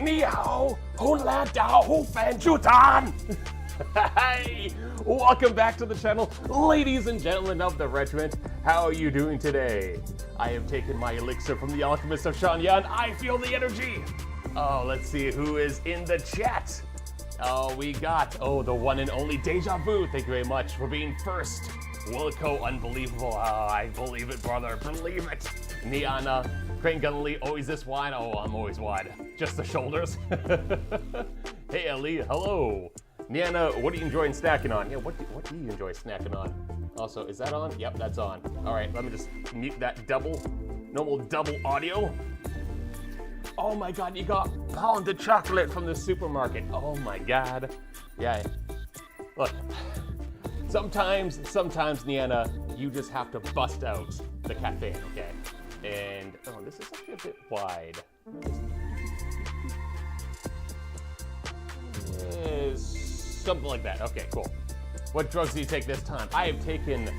你好，hun la dao hu fan jutan. Hey, welcome back to the channel, ladies and gentlemen of the regiment. How are you doing today? I have taken my elixir from the alchemist of Shanyan. I feel the energy. Oh, let's see who is in the chat. Oh, we got, the one and only Deja Vu. Thank you very much for being first. Wilco, unbelievable. I believe it, brother. Believe it. Niana, Crane Gunley, always this wide. Oh, I'm always wide. Just the shoulders. Hey, Ellie, hello. Niana, what are you enjoying snacking on? Yeah, what do you enjoy snacking on? Also, is that on? Yep, that's on. All right, let me just mute that normal double audio. Oh my God, you got pounded chocolate from the supermarket. Oh my God. Yeah. Look, sometimes, Niana, you just have to bust out the Cathay, okay? And, this is actually a bit wide. Something like that. Okay, cool. What drugs do you take this time? I have taken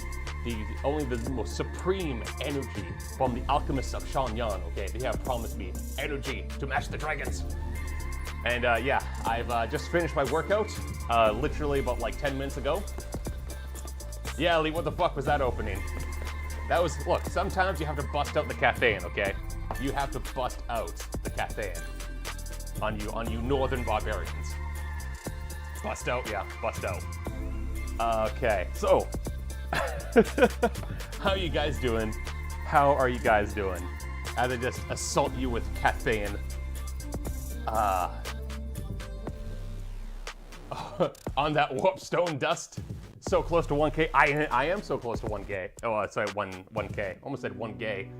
only the most supreme energy from the alchemists of Shanyan, okay? They have promised me energy to match the dragons. And yeah, I've just finished my workout, literally about like 10 minutes ago. Yeah, Lee, what the fuck was that opening? That was, look, sometimes you have to bust out the caffeine, okay? You have to bust out the caffeine on you northern barbarians. Bust out, yeah, bust out. Okay, so, how are you guys doing? How are you guys doing? As I just assault you with caffeine. On that warpstone dust, so close to 1K. I am so close to 1K. Oh, sorry, 1K. Almost said 1 gay.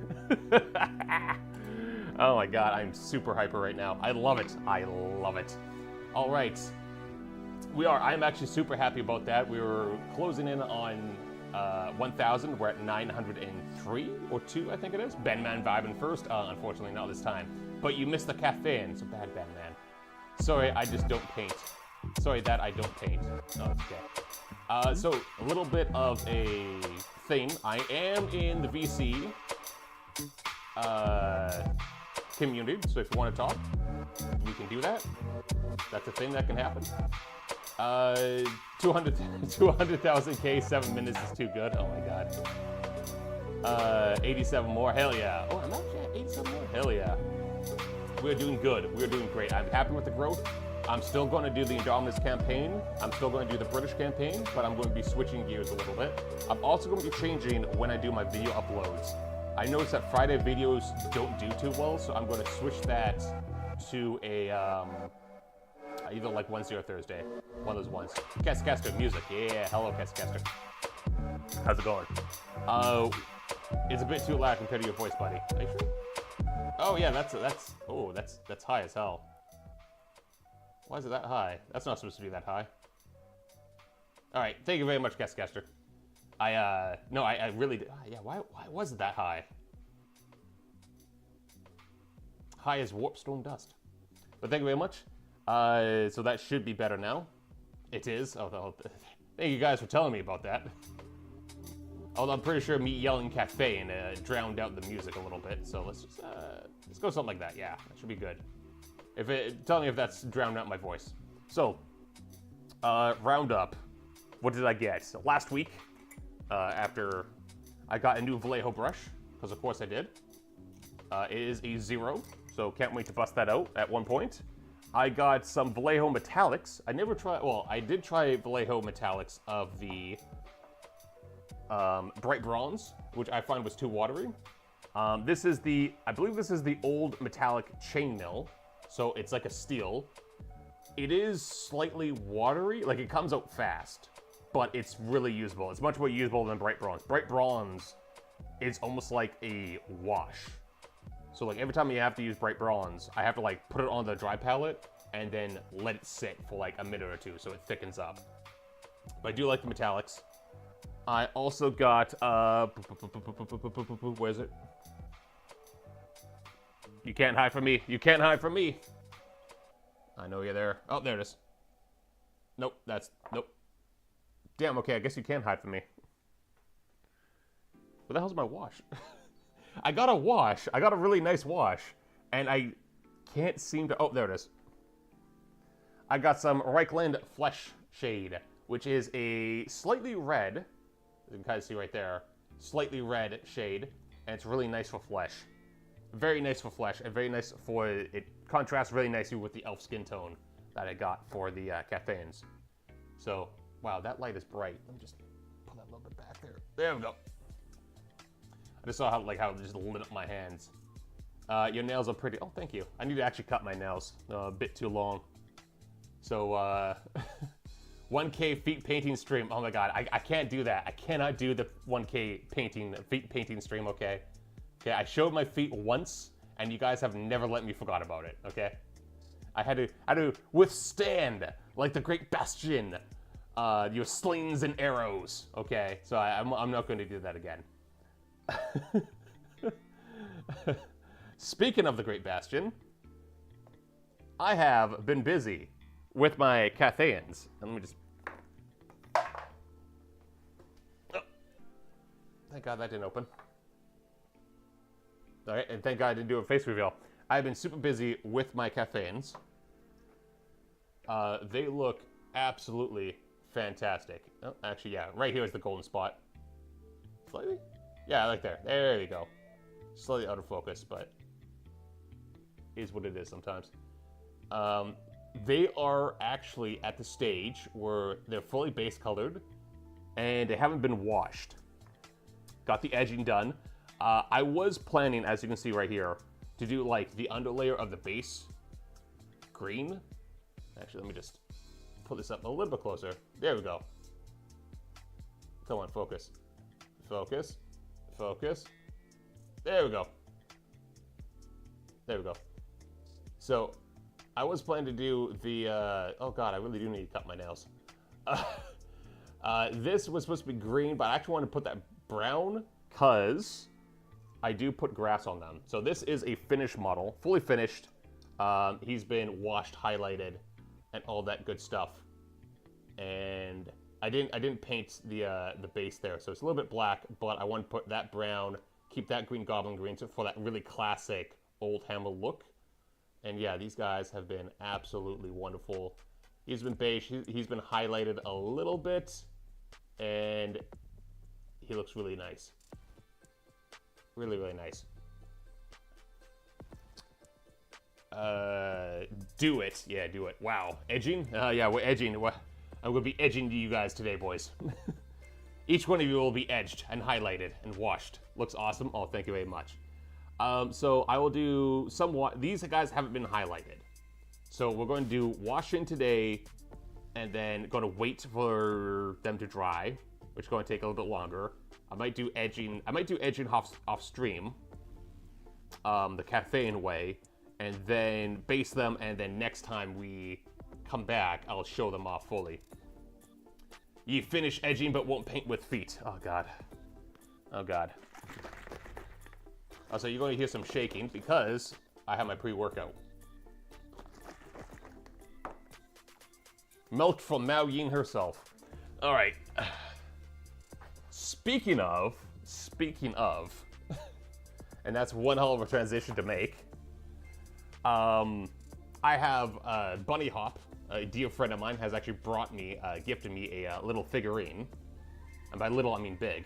Oh my God, I'm super hyper right now. I love it. I love it. All right. I'm actually super happy about that. We were closing in on 1,000. We're at 903 or 2, I think it is. Benman vibing first. Unfortunately, not this time. But you missed the caffeine. It's a bad Benman. Sorry, I just don't paint. Sorry that I don't paint. No, it's okay. So a little bit of a thing. I am in the VC community. So if you want to talk, you can do that. That's a thing that can happen. 200,000 K, 7 minutes is too good. Oh my God. 87 more, hell yeah. Oh, I'm actually at 87 more, hell yeah. We're doing good, we're doing great. I'm happy with the growth. I'm still going to do the Indominus campaign. I'm still going to do the British campaign, but I'm going to be switching gears a little bit. I'm also going to be changing when I do my video uploads. I noticed that Friday videos don't do too well, so I'm going to switch that to a, either like Wednesday or Thursday. One of those ones. Cascaster music. Yeah, hello Cascaster. How's it going? It's a bit too loud compared to your voice, buddy. Are you sure? Oh yeah, that's high as hell. Why is it that high? That's not supposed to be that high. All right, thank you very much, Cascaster. I really did. Yeah, why was it that high? High as warpstone dust. But thank you very much. So that should be better now. It is. Oh, thank you guys for telling me about that. Although I'm pretty sure me yelling caffeine drowned out the music a little bit. So let's go something like that. Yeah, that should be good. Tell me if that's drowned out my voice. So, roundup. What did I get? Last week, after I got a new Vallejo brush, because of course I did. It is a 0, so can't wait to bust that out at one point. I got some Vallejo Metallics. I did try Vallejo Metallics of the Bright Bronze, which I find was too watery. I believe this is the old metallic chainmail, so it's like a steel. It is slightly watery, like it comes out fast, but it's really usable. It's much more usable than Bright Bronze. Bright Bronze is almost like a wash. So like every time you have to use Bright Bronze, I have to like put it on the dry palette and then let it sit for like a minute or two so it thickens up. But I do like the metallics. I also got, where is it? You can't hide from me. You can't hide from me. I know you're there. Oh, there it is. Nope, nope. Damn, okay, I guess you can hide from me. Where the hell's my wash? I got a wash. I got a really nice wash. And I can't seem to... Oh, there it is. I got some Reichland Flesh Shade, which is a slightly red, you can kind of see right there, slightly red shade, and it's really nice for flesh. Very nice for flesh, and very nice for... It contrasts really nicely with the elf skin tone that I got for the Cathayans. So, wow, that light is bright. Let me just pull that a little bit back there. There we go. I just saw how it just lit up my hands. Your nails are pretty... Oh, thank you. I need to actually cut my nails. A bit too long. So, 1K feet painting stream. Oh my god, I can't do that. I cannot do the 1K feet painting stream, okay? Okay, I showed my feet once, and you guys have never let me forget about it, okay? I had to withstand, like the great bastion, your slings and arrows, okay? So I'm not going to do that again. Speaking of the Great Bastion, I have been busy with my Cathayans. And let me just... Oh. Thank God that didn't open. All right, and thank God I didn't do a face reveal. I've been super busy with my Cathayans. They look absolutely fantastic. Oh, actually, yeah, right here is the golden spot. Slightly? Yeah, like there. There you go. Slightly out of focus, but is what it is sometimes. They are actually at the stage where they're fully base colored and they haven't been washed. Got the edging done. I was planning, as you can see right here, to do like the underlayer of the base green. Actually, let me just pull this up a little bit closer. There we go. Come on, focus. Focus. Focus. There we go. There we go. So, I was planning to do the, oh god, I really do need to cut my nails. This was supposed to be green, but I actually want to put that brown, because I do put grass on them. So this is a finished model, fully finished. He's been washed, highlighted, and all that good stuff. And I didn't paint the base there, so it's a little bit black, but I want to put that brown, keep that green goblin green for that really classic old Hammer look. And yeah, these guys have been absolutely wonderful. He's been beige, he's been highlighted a little bit, and he looks really nice. Really, really nice. Do it. Yeah, do it. Wow. Edging? Yeah, we're edging. I'm gonna be edging to you guys today, boys. Each one of you will be edged and highlighted and washed. Looks awesome. Oh, thank you very much. So I will do somewhat. These guys haven't been highlighted. So we're going to do washing today and then going to wait for them to dry, which is going to take a little bit longer. I might do edging. I might do edging off stream, the Cathayan way, and then base them. And then next time we come back, I'll show them off fully. You finish edging but won't paint with feet. Oh god. Oh god. So you're going to hear some shaking because I have my pre-workout. Milk from Mao Yin herself. All right. Speaking of, and that's one hell of a transition to make. I have Bunny Hop, a dear friend of mine, has actually brought me, gifted me a little figurine. And by little, I mean big.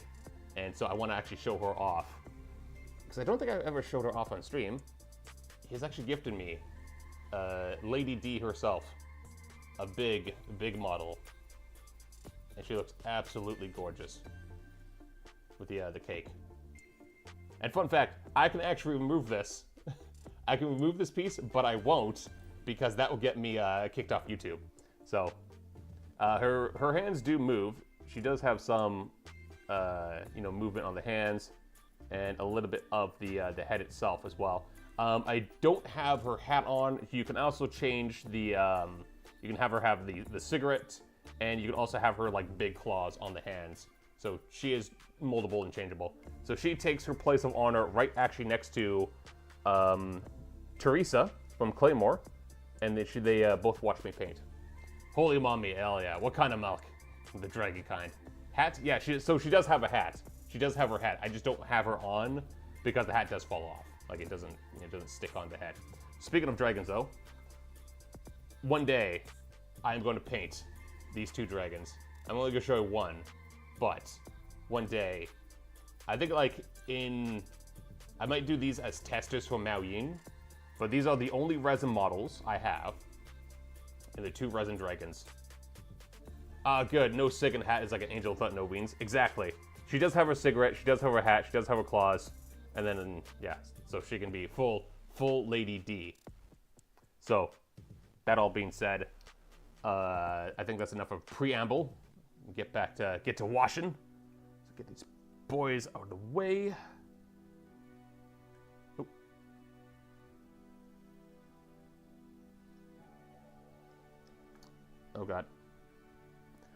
And so I want to actually show her off. Because I don't think I've ever showed her off on stream. He's actually gifted me Lady D herself. A big, big model. And she looks absolutely gorgeous with the cake. And fun fact, I can actually remove this. I can remove this piece, but I won't because that will get me kicked off YouTube. So, her hands do move. She does have some, movement on the hands and a little bit of the head itself as well. I don't have her hat on. You can also change the, you can have her have the cigarette, and you can also have her like big claws on the hands. So she is moldable and changeable. So she takes her place of honor right actually next to Teresa from Claymore, and they both watch me paint. Holy mommy, hell yeah. What kind of milk? The draggy kind. Hat? Yeah, so she does have a hat. She does have her hat. I just don't have her on because the hat does fall off. Like it doesn't stick on the head. Speaking of dragons, though, one day I am going to paint these 2 dragons. I'm only going to show you one, but one day, I think like I might do these as testers for Mao Ying, but these are the only resin models I have, and the 2 resin dragons. Good, no cig and hat is like an angel without no wings. Exactly. She does have her cigarette, she does have her hat, she does have her claws, and then, yeah, so she can be full Lady D. So, that all being said, I think that's enough of preamble. Get to washing. So get these boys out of the way. Oh. Oh god.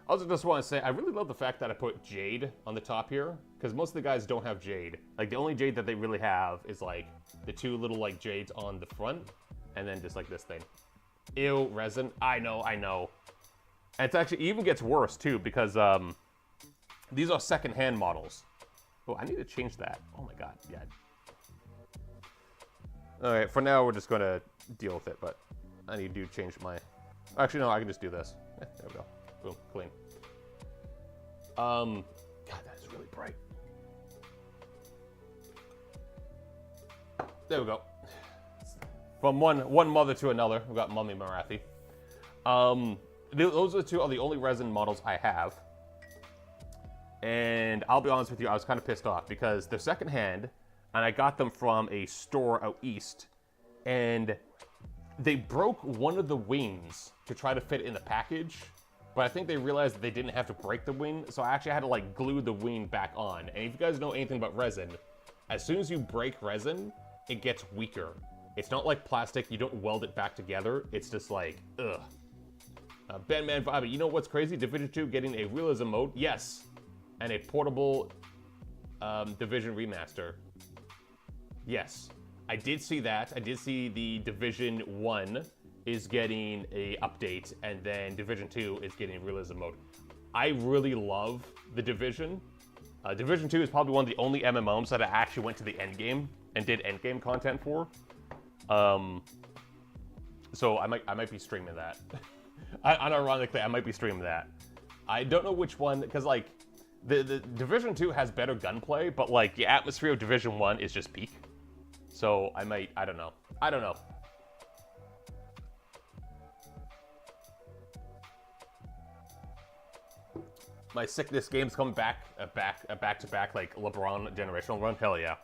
I also just want to say, I really love the fact that I put jade on the top here, because most of the guys don't have jade. Like, the only jade that they really have is, like, the 2 little, like, jades on the front, and then just, like, this thing. Ew, resin. I know. And it's actually even gets worse, too, because, these are second-hand models. Oh, I need to change that. Oh, my god, yeah. Alright, for now, we're just going to deal with it, but I need to change my... Actually, no, I can just do this. There we go. Boom, clean. God, that is really bright. There we go. From one mother to another, we've got Mummy Marathi. Those are the only resin models I have. And I'll be honest with you, I was kind of pissed off because they're secondhand, and I got them from a store out east, and they broke one of the wings to try to fit in the package. But I think they realized that they didn't have to break the wing, so I actually had to like glue the wing back on. And if you guys know anything about resin, as soon as you break resin, it gets weaker. It's not like plastic, you don't weld it back together. It's just like, ugh. Bandman Vibe, you know what's crazy? Division 2 getting a realism mode? Yes. And a portable Division remaster. Yes. I did see that. I did see the Division 1 is getting a update, and then Division 2 is getting realism mode. I really love the Division. Division 2 is probably one of the only MMOs that I actually went to the end game and did end game content for. So I might be streaming that. Unironically, I might be streaming that. I don't know which one, because like the Division 2 has better gunplay, but like the atmosphere of Division 1 is just peak. So I don't know. My sickness games come back, back-to-back, like LeBron generational run. Hell yeah,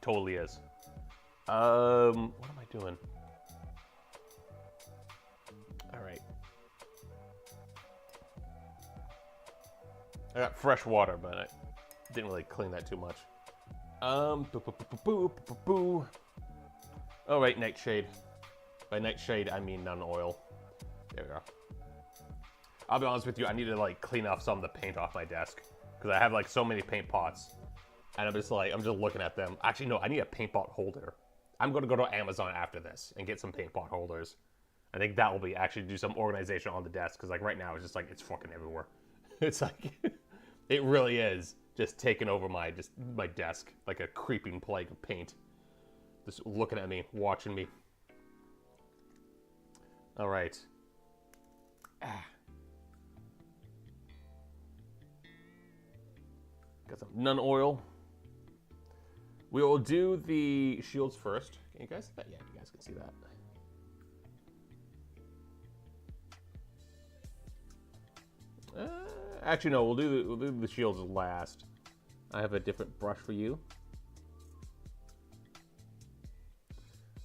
totally is. What am I doing? All right, I got fresh water, but I didn't really clean that too much. All right, nightshade. By nightshade, I mean none oil. There we go. I'll be honest with you, I need to like clean off some of the paint off my desk because I have like so many paint pots, and I'm just looking at them. Actually, no, I need a paint pot holder. I'm gonna go to Amazon after this and get some paint pot holders. I think that will be actually do some organization on the desk because like right now it's just like it's fucking everywhere. It's like it really is just taking over my desk like a creeping plague of paint. Just looking at me, watching me. All right. Got some nun oil. We will do the shields first. Can you guys see that? Yeah, you guys can see that. Actually, no. We'll do the shields last. I have a different brush for you.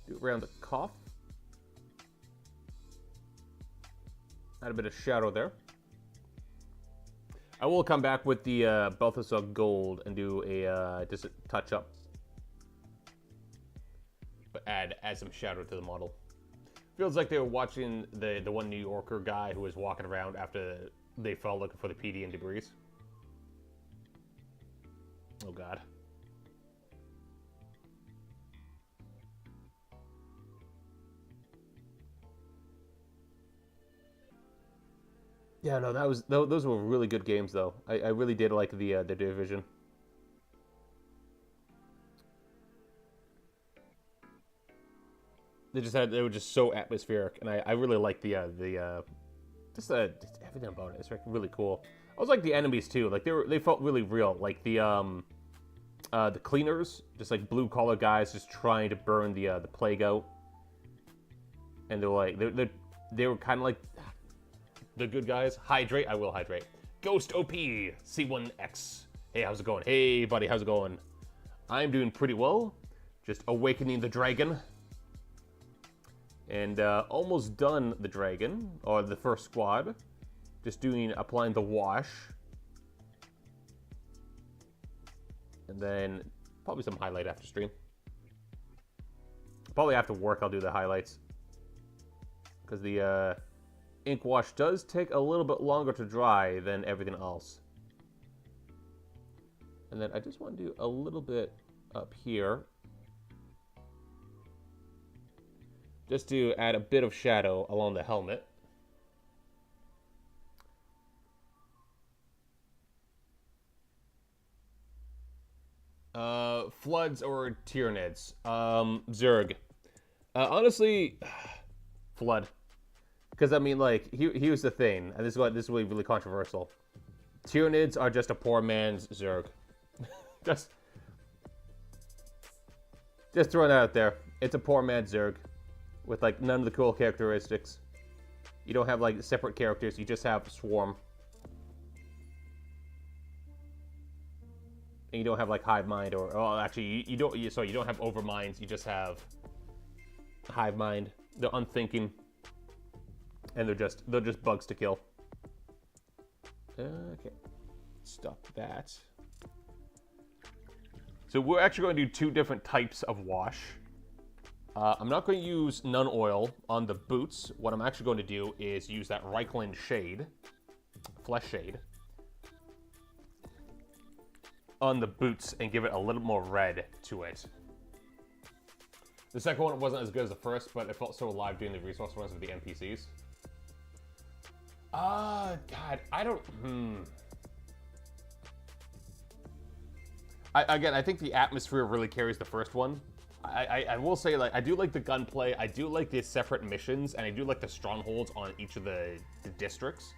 Do it around the cuff. Add a bit of shadow there. I will come back with the Balthasar Gold and do a just a touch up, but add some shadow to the model. Feels like they were watching the one New Yorker guy who was walking around after they fell looking for the PD and debris. Oh God. Yeah, no, those were really good games though. I really did like the Division. They were just so atmospheric, and I really like just everything about it. It's really cool. I was like the enemies too. Like they felt really real. Like the cleaners, just like blue collar guys, just trying to burn the plague out. And they're like they were kind of like the good guys. Hydrate, I will hydrate. Ghost OP C1X. Hey, how's it going? Hey, buddy, how's it going? I'm doing pretty well. Just awakening the dragon. And almost done the dragon, or the first squad. Just applying the wash. And then probably some highlight after stream. Probably after work I'll do the highlights. Because the ink wash does take a little bit longer to dry than everything else. And then I just want to do a little bit up here. Just to add a bit of shadow along the helmet. Floods or Tyranids? Zerg. Honestly, Flood. Because, I mean, like, here's the thing, and this is really controversial. Tyranids are just a poor man's Zerg. just throwing that out there. It's a poor man's Zerg. With, like, none of the cool characteristics. You don't have, like, separate characters. You just have Swarm. And you don't have, like, Hive Mind or... Oh, actually, you don't have Overminds. You just have Hive Mind. They're unthinking. And they're just bugs to kill. Okay. Stop that. So we're actually going to do two different types of wash. I'm not going to use Nun Oil on the boots. What I'm actually going to do is use that Reikland Shade, Flesh Shade, on the boots and give it a little more red to it. The second one wasn't as good as the first, but it felt so alive doing the resource runs with the NPCs. God, I don't... I think the atmosphere really carries the first one. I will say, like, I do like the gunplay, I do like the separate missions, and I do like the strongholds on each of the districts.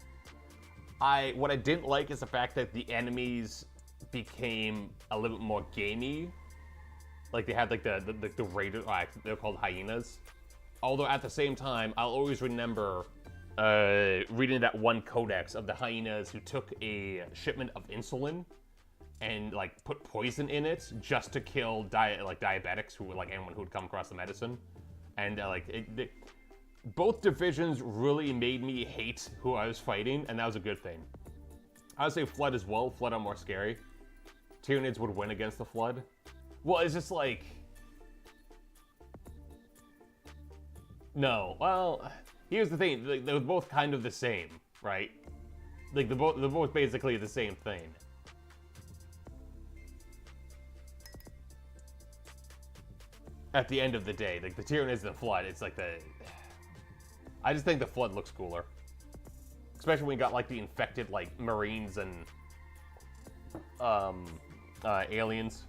What I didn't like is the fact that the enemies became a little bit more gamey. Like, they had, like, the raiders, they're called hyenas. Although, at the same time, I'll always remember reading that one codex of the hyenas who took a shipment of insulin and, like, put poison in it just to kill diabetics who were, like, anyone who would come across the medicine. And both divisions really made me hate who I was fighting, and that was a good thing. I would say Flood as well. Flood are more scary. Tyranids would win against the Flood. Well, it's just like... No. Well, here's the thing. Like, they're both kind of the same, right? Like, they're both basically the same thing. At the end of the day, like, the Tyranids and the Flood, it's like the... I just think the Flood looks cooler. Especially when you got, like, the infected, like, Marines and aliens.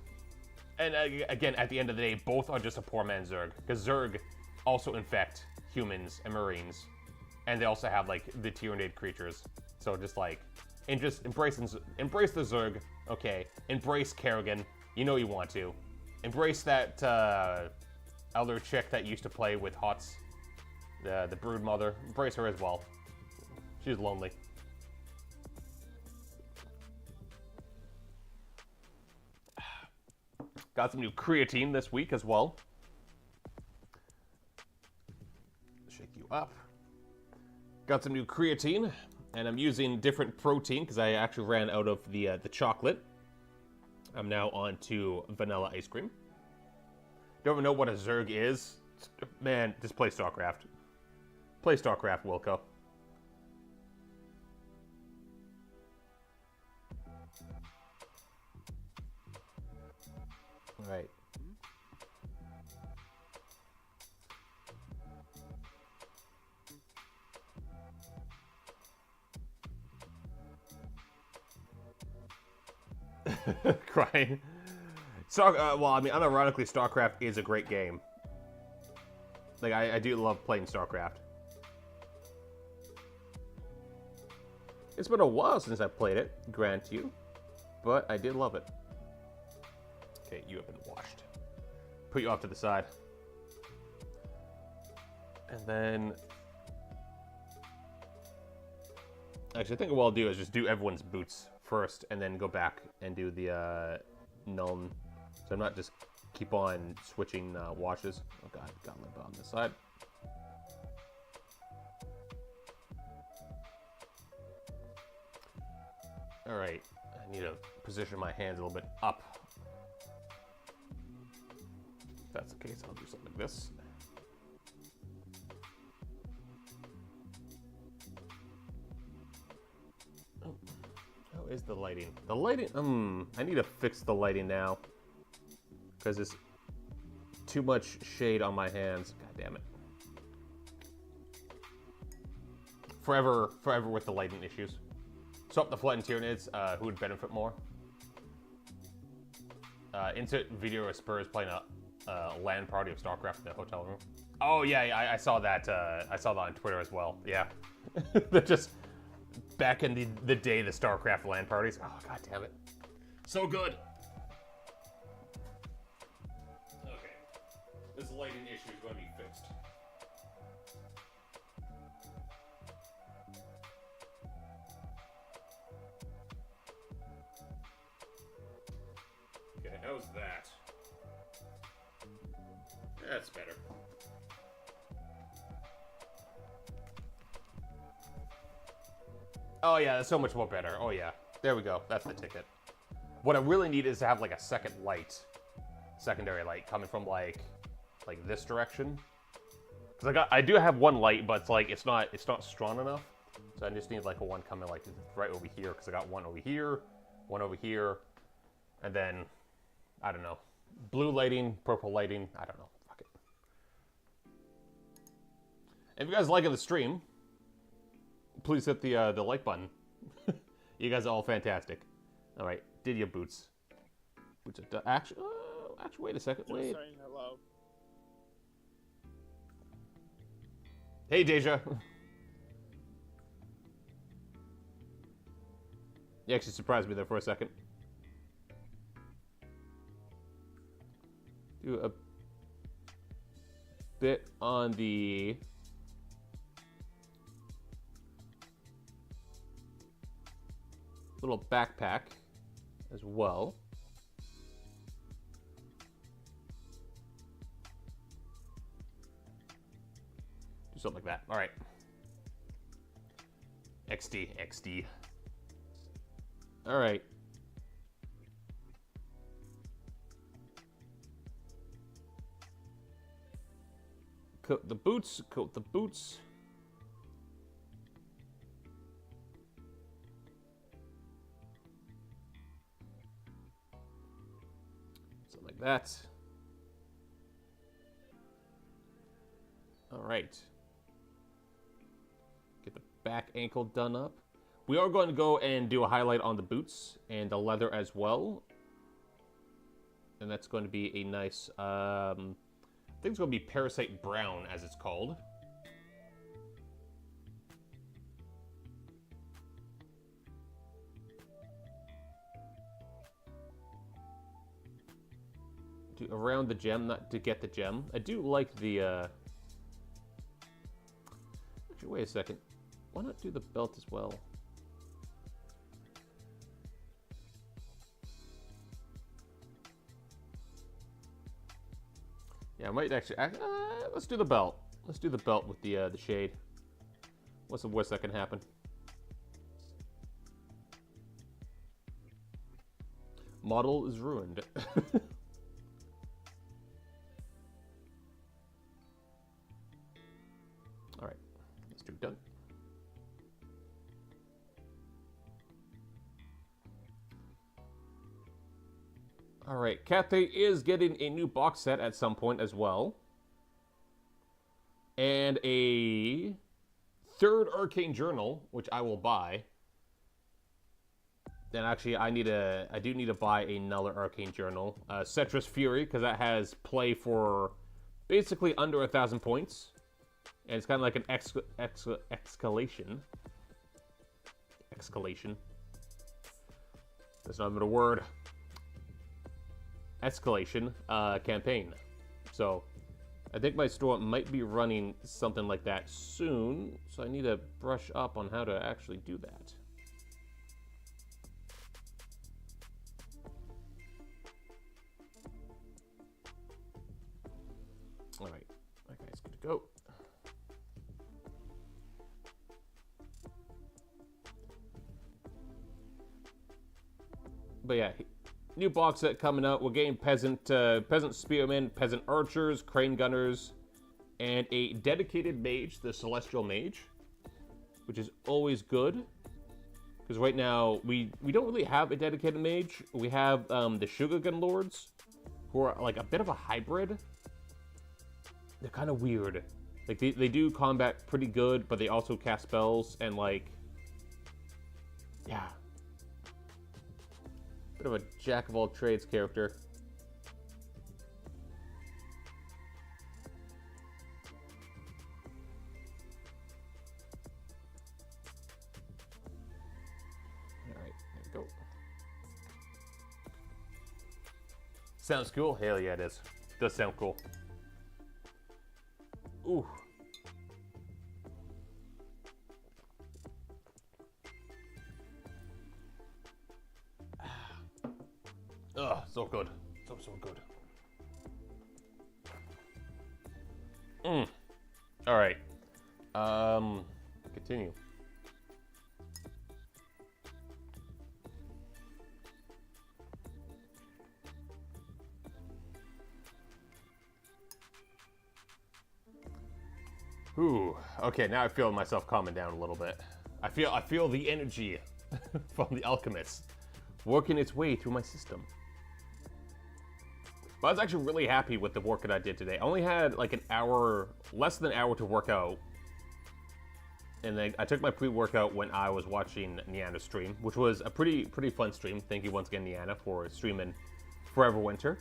And, again, at the end of the day, both are just a poor man's Zerg. Because Zerg also infect humans and Marines. And they also have, like, the Tyranid creatures. So just, like... And just embrace the Zerg, okay? Embrace Kerrigan. You know you want to. Embrace that elder chick that used to play with Hots, the brood mother. Embrace her as well. She's lonely. Got some new creatine this week as well. Shake you up. Got some new creatine, and I'm using different protein because I actually ran out of the chocolate. I'm now on to vanilla ice cream. Don't even know what a Zerg is? Man, just play StarCraft. Play StarCraft, Wilco. Alright. Crying. Well, I mean, unironically, StarCraft is a great game. Like, I do love playing StarCraft. It's been a while since I played it, grant you, but I did love it. Okay, you have been washed. Put you off to the side. And then... Actually, I think what I'll do is just do everyone's boots first, and then go back and do the Nuln. So I'm not just keep on switching washes. Oh god, got limp on this side. Alright, I need to position my hands a little bit up. If that's the case, I'll do something like this. Oh, how is the lighting? The lighting, I need to fix the lighting now. Because it's too much shade on my hands. God damn it. Forever with the lighting issues. Swap the flattened Tyranids, who would benefit more? Insert video of Spurs playing a LAN party of StarCraft in the hotel room. Oh yeah, I saw that. I saw that on Twitter as well. Yeah, they're just back in the day the StarCraft LAN parties. Oh god damn it, so good. Okay, this lighting issue is going to be fixed. Okay, how's that? That's better. Oh yeah, that's so much more better. Oh yeah, there we go. That's the ticket. What I really need is to have like a second light, secondary light coming from like this direction. Cause I do have one light, but it's not strong enough. So I just need like a one coming like right over here. Cause I got one over here, and then I don't know, blue lighting, purple lighting. I don't know. Fuck it. If you guys liking the stream, please hit the like button. You guys are all fantastic. All right, did your boots? Boots are done. Actually, wait a second. Wait. Just saying hello. Hey, Deja. You actually surprised me there for a second. Do a bit on the little backpack as well. Do something like that. All right. XD. All right. Coat the boots. Something like that. All right. Get the back ankle done up. We are going to go and do a highlight on the boots and the leather as well. And that's going to be a nice, I think it's going to be Parasite Brown, as it's called. Do around the gem, not to get the gem. I do like the, actually, wait a second. Why not do the belt as well? Yeah, I might actually. Let's do the belt. Let's do the belt with the shade. What's the worst that can happen? Model is ruined. All right, let's do it done. All right, Cathay is getting a new box set at some point as well. And a third Arcane Journal, which I will buy. Then actually, I do need to buy another Arcane Journal. Cetrus Fury, because that has play for basically under 1,000 points. And it's kind of like an escalation. Escalation. That's not even a word. Escalation campaign. So I think my store might be running something like that soon. So I need to brush up on how to actually do that. All right, that guy's good to go. But yeah, new box set coming out. We're getting peasant spearmen, peasant archers, crane gunners, and a dedicated mage, the celestial mage, which is always good. Because right now we don't really have a dedicated mage. We have the sugar gun lords, who are like a bit of a hybrid. They're kind of weird. Like they do combat pretty good, but they also cast spells and like, yeah. Bit of a jack of all trades character. Alright, there we go. Sounds cool? Hell yeah, it is. Does sound cool. Ooh. Ugh, so good. So good. Alright. Continue. Ooh, okay, now I feel myself calming down a little bit. I feel the energy from the alchemist working its way through my system. But I was actually really happy with the work that I did today. I only had like an hour, less than an hour to work out. And then I took my pre-workout when I was watching Niana's stream, which was a pretty fun stream. Thank you once again, Niana, for streaming Forever Winter.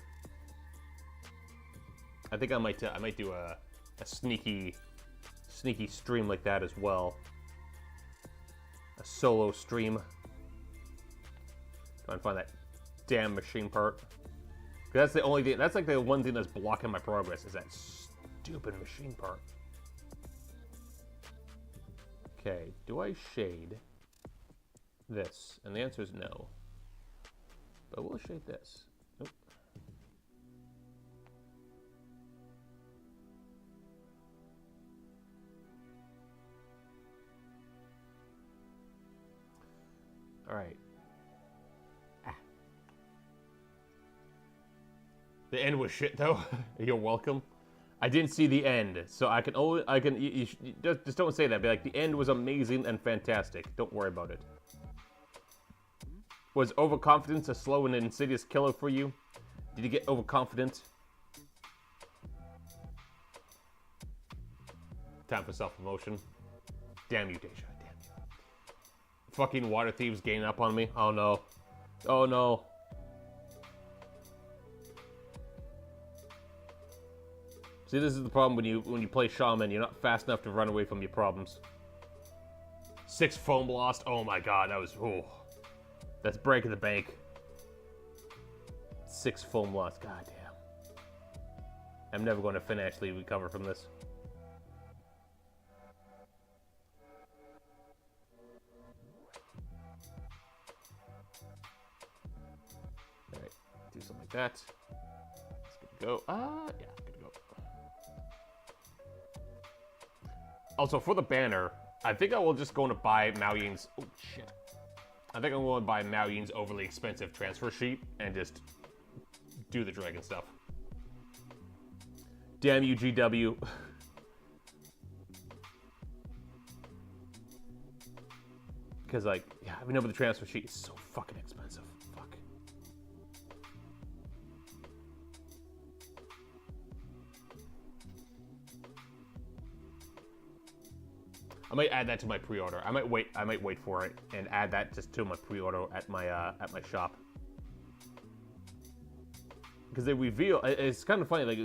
I think I might do a sneaky stream like that as well. A solo stream. Try and find that damn machine part. That's the only thing. That's like the one thing that's blocking my progress is that stupid machine part. Okay, do I shade this? And the answer is no. But we'll shade this. Nope. All right. The end was shit, though. You're welcome. I didn't see the end, so I can only you just don't say that. Be like, the end was amazing and fantastic. Don't worry about it. Was overconfidence a slow and insidious killer for you? Did you get overconfident? Time for self-promotion. Damn you, Deja. Damn you. Fucking water thieves gaining up on me. Oh no. Oh no. See, this is the problem when you play Shaman. You're not fast enough to run away from your problems. 6 foam blast. Oh my god, that was... Oh, that's breaking the bank. 6 foam blast. God damn. I'm never going to financially recover from this. Alright, do something like that. Let's go. Yeah. Also, for the banner, I think I will just go to buy Mao Ying's... Oh, shit. I think I'm going to buy Mao Ying's overly expensive transfer sheet and just do the dragon stuff. Damn you, GW. Because, like, yeah, I remember the transfer sheet is so fucking expensive. Fuck. I might add that to my pre-order. I might wait for it and add that just to my pre-order at my shop. Because they reveal, it's kind of funny, like,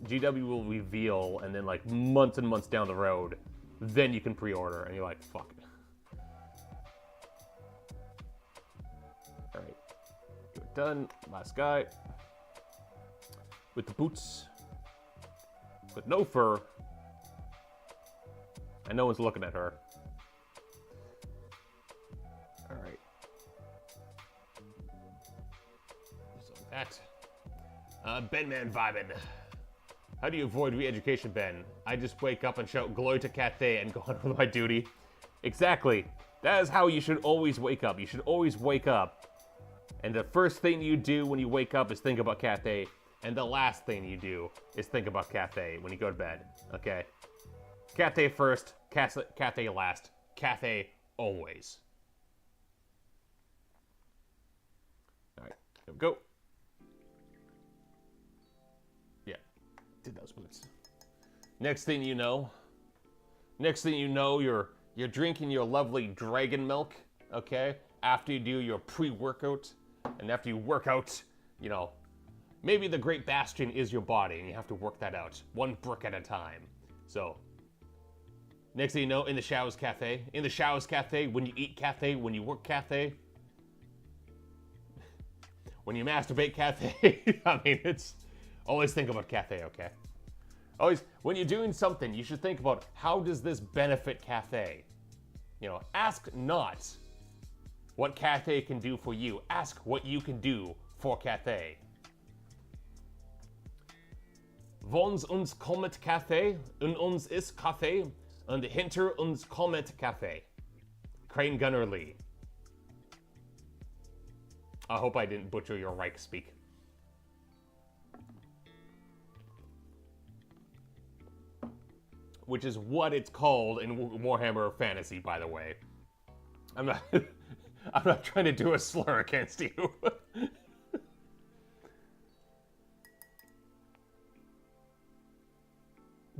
GW will reveal, and then like months and months down the road, then you can pre-order, and you're like, fuck. All right, you're done. Last guy with the boots, with no fur, and no one's looking at her. All right. So that. Ben Man vibing. How do you avoid re-education, Ben? I just wake up and shout glory to Cathay and go on with my duty. Exactly. That is how you should always wake up. You should always wake up, and the first thing you do when you wake up is think about Cathay, and the last thing you do is think about Cathay when you go to bed. Okay? Cathay first, Cathay last, Cathay always. All right, here we go. Did those boots. Next thing you know, you're drinking your lovely dragon milk, okay? After you do your pre-workout, and after you work out, you know, maybe the great bastion is your body, and you have to work that out, one brick at a time. So, next thing you know, in the showers Cathay, when you eat Cathay, when you work Cathay, when you masturbate Cathay, I mean, it's... Always think about Cathay, okay? Always, when you're doing something, you should think about, how does this benefit Cathay? You know, ask not what Cathay can do for you. Ask what you can do for Cathay. Vons uns kommet Cathay, und uns ist Kaffee, und hinter uns kommet Cathay. Crane Gunner Lee. I hope I didn't butcher your Reich speak. Which is what it's called in Warhammer Fantasy, by the way. I'm not trying to do a slur against you.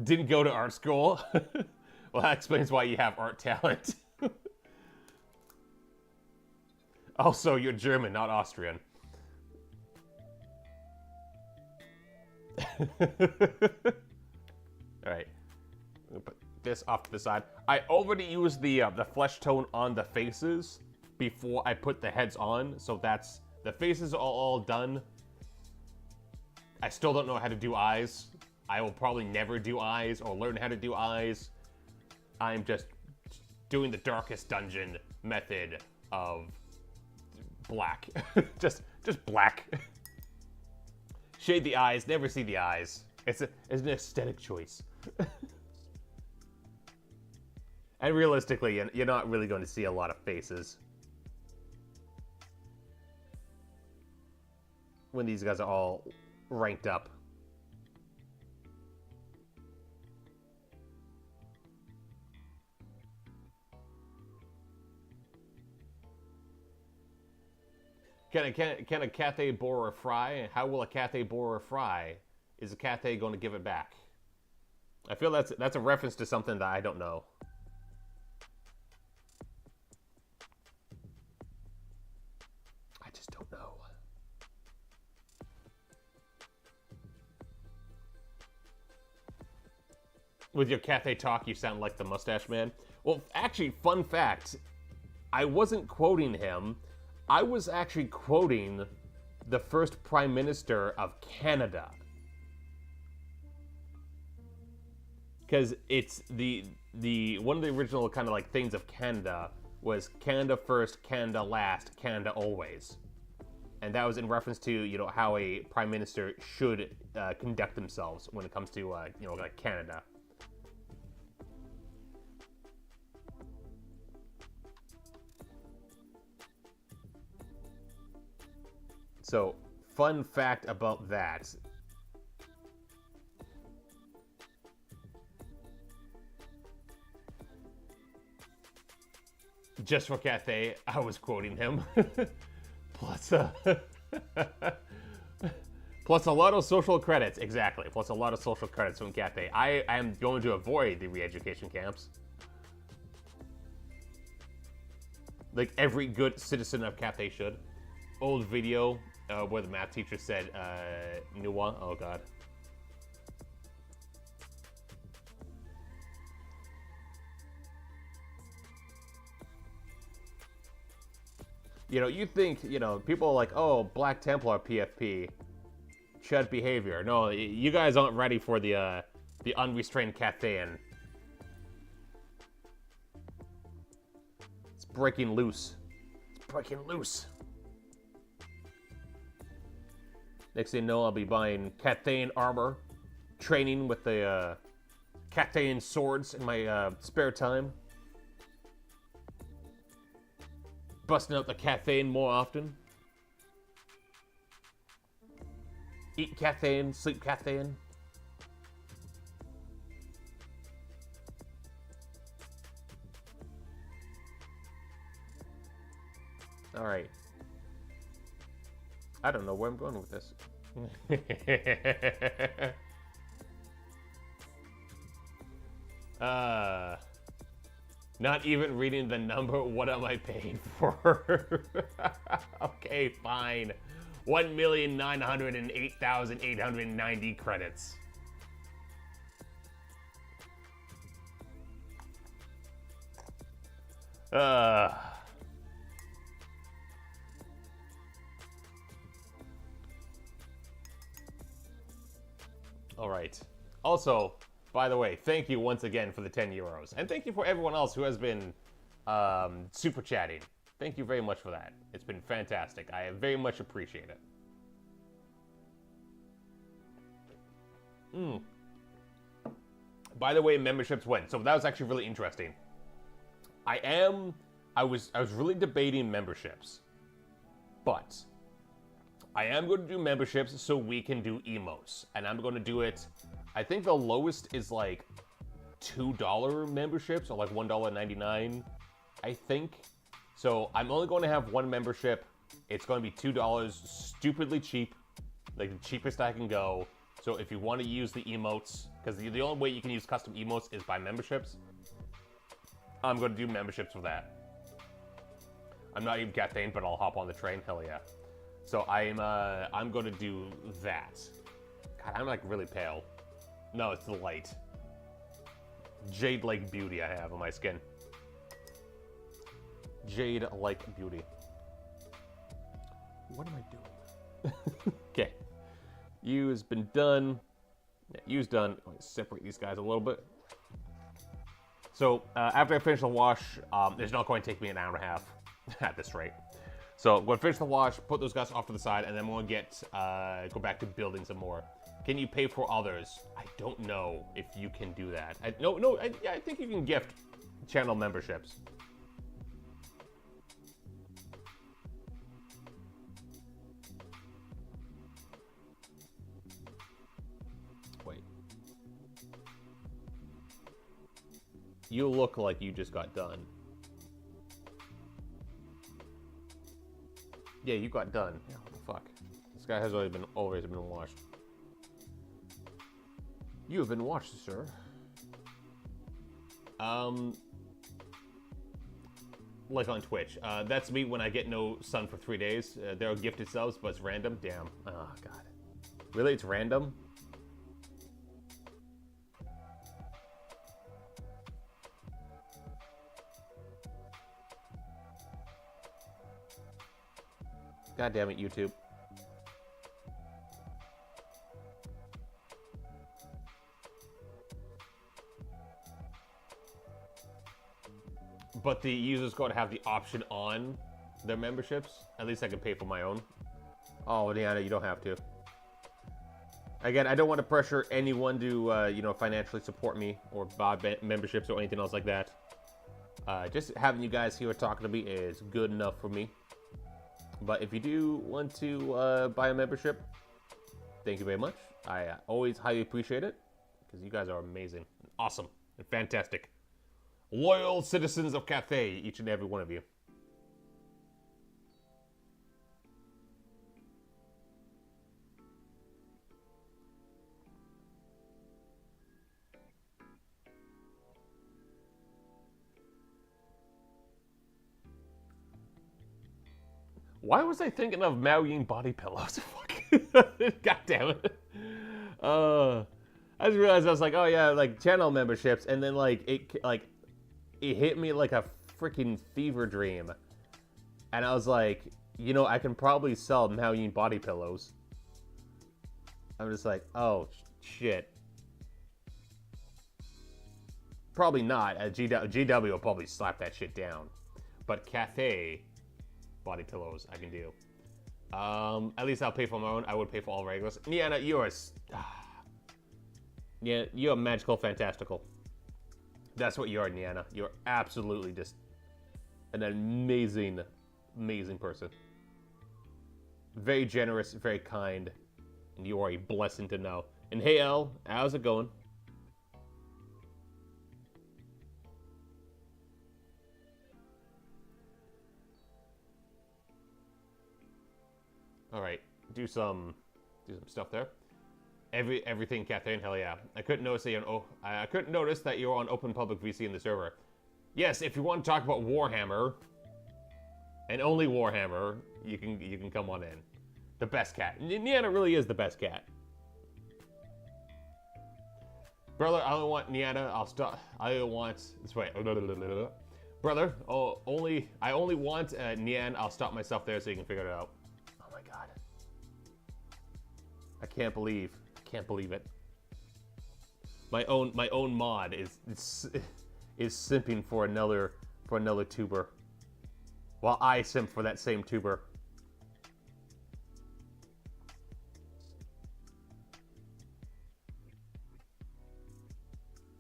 Didn't go to art school. Well, that explains why you have art talent. Also, you're German, not Austrian. All right. Put this off to the side. I already used the flesh tone on the faces before I put the heads on, so that's the faces are all done. I still don't know how to do eyes. I will probably never do eyes or learn how to do eyes. I'm just doing the darkest dungeon method of black. just black. Shade the eyes, never see the eyes. It's an aesthetic choice. And realistically, you're not really going to see a lot of faces when these guys are all ranked up. Can a Cathay borer fry? How will a Cathay borer fry? Is a Cathay going to give it back? I feel that's a reference to something that I don't know. I just don't know. With your Cathay talk, you sound like the Mustache Man. Well, actually, fun fact, I wasn't quoting him. I was actually quoting the first Prime Minister of Canada. Because it's the one of the original kind of like things of Canada was Canada first, Canada last, Canada always. And that was in reference to, you know, how a Prime Minister should conduct themselves when it comes to, you know, like Canada. So, fun fact about that. Just for Cathay, I was quoting him. Plus a lot of social credits, exactly. Plus a lot of social credits from Cathay. I am going to avoid the re-education camps. Like every good citizen of Cathay should. Old video where the math teacher said, Nuwa, oh god. You know, you think, you know, people are like, oh, Black Templar PFP, Chud behavior. No, you guys aren't ready for the unrestrained Cathayan. It's breaking loose. It's breaking loose. Next thing you know, I'll be buying Cathayan armor, training with the Cathayan swords in my spare time. Busting out the Cathayan more often. Eat Cathayan, sleep Cathayan. Alright. I don't know where I'm going with this. Not even reading the number, what am I paying for? Okay, fine. 1,908,890 credits. Alright. Also, by the way, thank you once again for the 10 euros. And thank you for everyone else who has been super chatting. Thank you very much for that. It's been fantastic. I very much appreciate it. By the way, memberships went. So that was actually really interesting. I was really debating memberships. But I am going to do memberships so we can do emotes. And I'm going to do it, I think the lowest is like $2 memberships, or like $1.99, I think. So I'm only going to have one membership. It's going to be $2, stupidly cheap, like the cheapest I can go. So if you want to use the emotes, because the only way you can use custom emotes is by memberships, I'm going to do memberships for that. I'm not even Cathay, but I'll hop on the train. Hell yeah. So I'm going to do that. God, I'm like really pale. No, it's the light. Jade-like beauty I have on my skin. Jade-like beauty. What am I doing? Okay. U has been done. Yeah, U's done. Let me separate these guys a little bit. So after I finish the wash, it's not going to take me an hour and a half at this rate. So I'm going to finish the wash, put those guys off to the side, and then I'm going to go back to building some more. Can you pay for others? I don't know if you can do that. I think you can gift channel memberships. Wait. You look like you just got done. Yeah, you got done. Yeah, what the fuck? This guy has always been washed. You have been washed, sir. Like on Twitch. That's me when I get no sun for 3 days. They're gifted subs, but it's random. Damn. Oh, God. Really? It's random? God damn it, YouTube. But the user's going to have the option on their memberships. At least I can pay for my own. Oh, Deanna, you don't have to. Again, I don't want to pressure anyone to, you know, financially support me or buy memberships or anything else like that. Just having you guys here talking to me is good enough for me. But if you do want to buy a membership, thank you very much. I always highly appreciate it because you guys are amazing, and awesome, and fantastic. Loyal citizens of Cathay, each and every one of you. Why was I thinking of Maoying body pillows? God damn it. I just realized I was like, oh yeah, like channel memberships, and then it hit me like a freaking fever dream. And I was like, you know, I can probably sell Maoyin body pillows. I'm just like, oh, shit. Probably not. GW will probably slap that shit down. But Cathay body pillows, I can do. At least I'll pay for my own. I would pay for all regulars. Niana, you are... yeah, you are magical, fantastical. That's what you are, Niana. You're absolutely just an amazing, amazing person. Very generous, very kind. And you are a blessing to know. And hey, Elle, how's it going? All right, do some stuff there. Everything, Catherine. Hell yeah! I couldn't notice that I couldn't notice that you're on open public VC in the server. Yes, if you want to talk about Warhammer, and only Warhammer, you can come on in. The best cat. Niana really is the best cat. Brother, I only want Niana. I'll stop. I only want. Wait. Brother, I only want Nian. I'll stop myself there so you can figure it out. Oh my god. I can't believe it. My own mod is simping for another tuber, while I simp for that same tuber.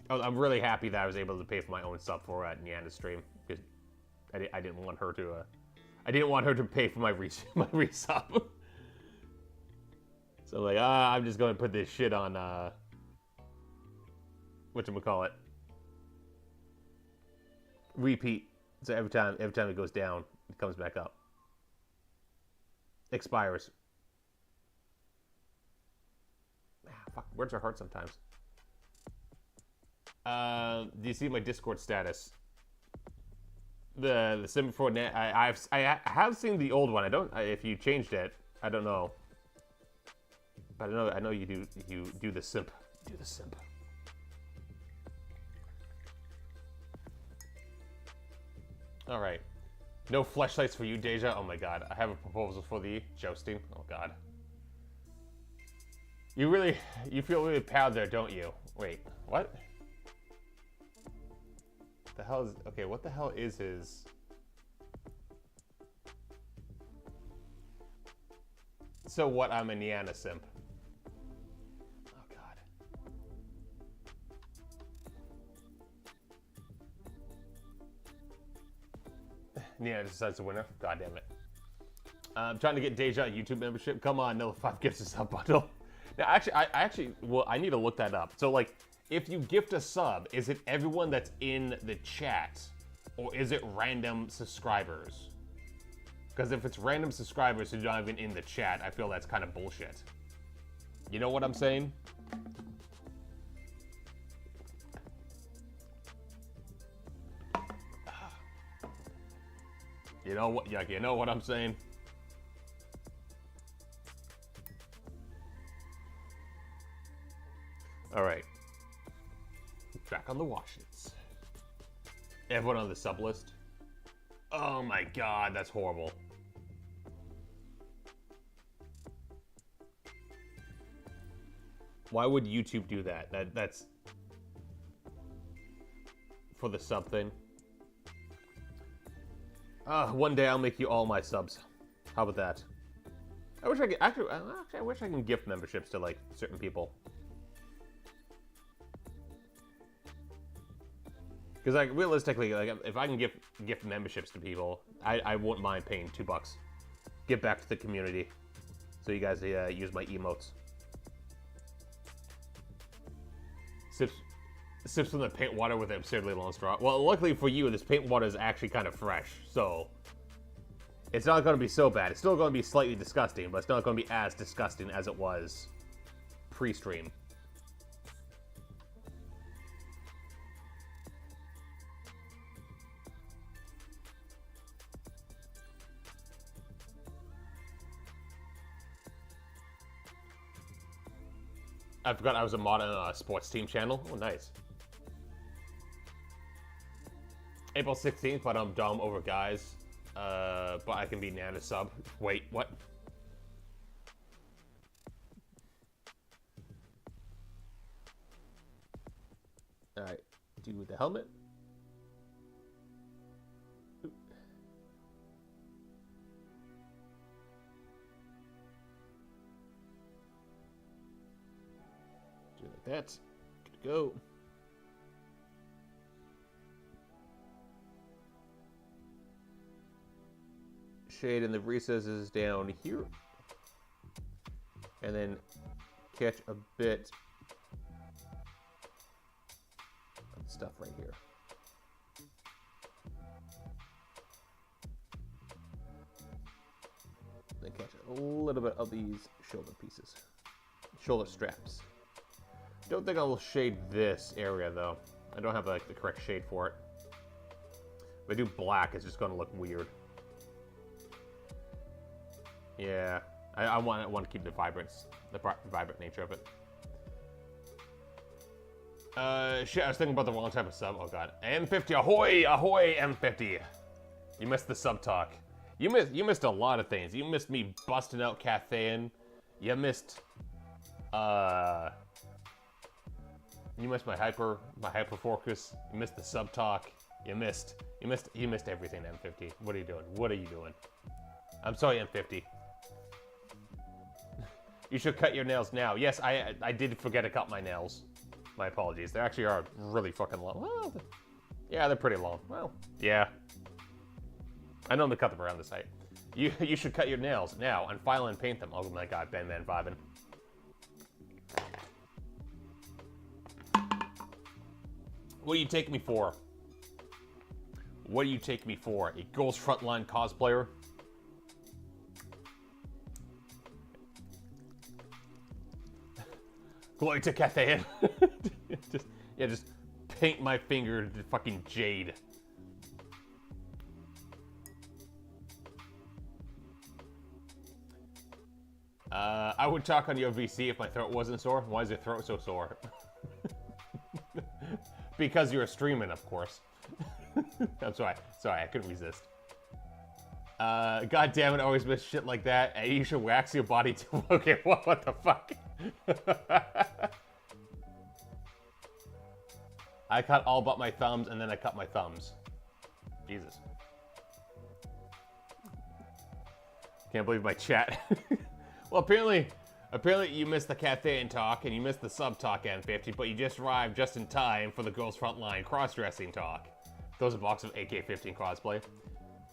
Oh, I'm really happy that I was able to pay for my own sub for Niana's stream, because I didn't want her to pay for my resub. So like, I'm just going to put this shit on, whatchamacallit, repeat. So every time it goes down, it comes back up. Expires. Fuck, words are hard sometimes. Do you see my Discord status? The sim before net. I have seen the old one. I don't. If you changed it, I don't know. But I know you do. You do the simp. Do the simp. All right. No fleshlights for you, Deja. Oh my god. I have a proposal for the jousting. Oh god. You feel really proud there, don't you? Wait. What? The hell is... Okay, what the hell is his... So what, I'm a Niana simp. Oh god. Niana decides to win her. God damn it. I'm trying to get Deja a YouTube membership. Come on, no 5 gifts a sub bundle. Now, actually, well, I need to look that up. So, like, if you gift a sub, is it everyone that's in the chat, or is it random subscribers? Because if it's random subscribers who're not even in the chat, I feel that's kind of bullshit. You know what I'm saying? You know what? Yeah, you know what I'm saying? All right. Back on the Washits. Everyone on the sub list. Oh my god, that's horrible. Why would YouTube do that? That's for the sub thing. One day I'll make you all my subs. How about that? I wish I could actually I wish I can gift memberships to like certain people. Because like realistically, like if I can gift memberships to people, I won't mind paying $2. Give back to the community, so you guys use my emotes. Sips from the paint water with an absurdly long straw. Well, luckily for you, this paint water is actually kind of fresh, so it's not going to be so bad. It's still going to be slightly disgusting, but it's not going to be as disgusting as it was pre-stream. I forgot I was a mod on a sports team channel. Oh, nice. April 16th, but I'm dumb over guys. But I can be Nana sub. Wait, what? Alright, do the helmet. Do it like that. Good to go. Shade in the recesses down here. And then catch a bit of stuff right here. Then catch a little bit of these shoulder pieces. Shoulder straps. Don't think I'll shade this area though. I don't have like the correct shade for it. If I do black, it's just gonna look weird. Yeah, I want to keep the vibrant nature of it. Shit, I was thinking about the wrong type of sub. Oh god, M50, ahoy, ahoy, M50. You missed the sub talk. You missed a lot of things. You missed me busting out Cathay. You missed my hyper focus. You missed the sub talk. You missed everything, M50. What are you doing? What are you doing? I'm sorry, M50. You should cut your nails now. Yes, I did forget to cut my nails. My apologies. They actually are really fucking long. Well, yeah, they're pretty long. Well, yeah. I know they cut them around the site. You should cut your nails now and file and paint them. Oh my god, Ben Man vibing. What do you take me for? What do you take me for? A Girls Frontline cosplayer? Glory to Cathay. just paint my finger to fucking jade. I would talk on your VC if my throat wasn't sore. Why is your throat so sore? Because you're streaming, of course. I'm sorry, I couldn't resist. God damn it, I always miss shit like that. Hey, you should wax your body too. Okay, what the fuck? I cut all but my thumbs, and then I cut my thumbs. Jesus. Can't believe my chat. Well, apparently you missed the Cathay talk, and you missed the sub talk N50, but you just arrived just in time for the Girls Frontline cross-dressing talk. Those are a box of AK-15 cosplay.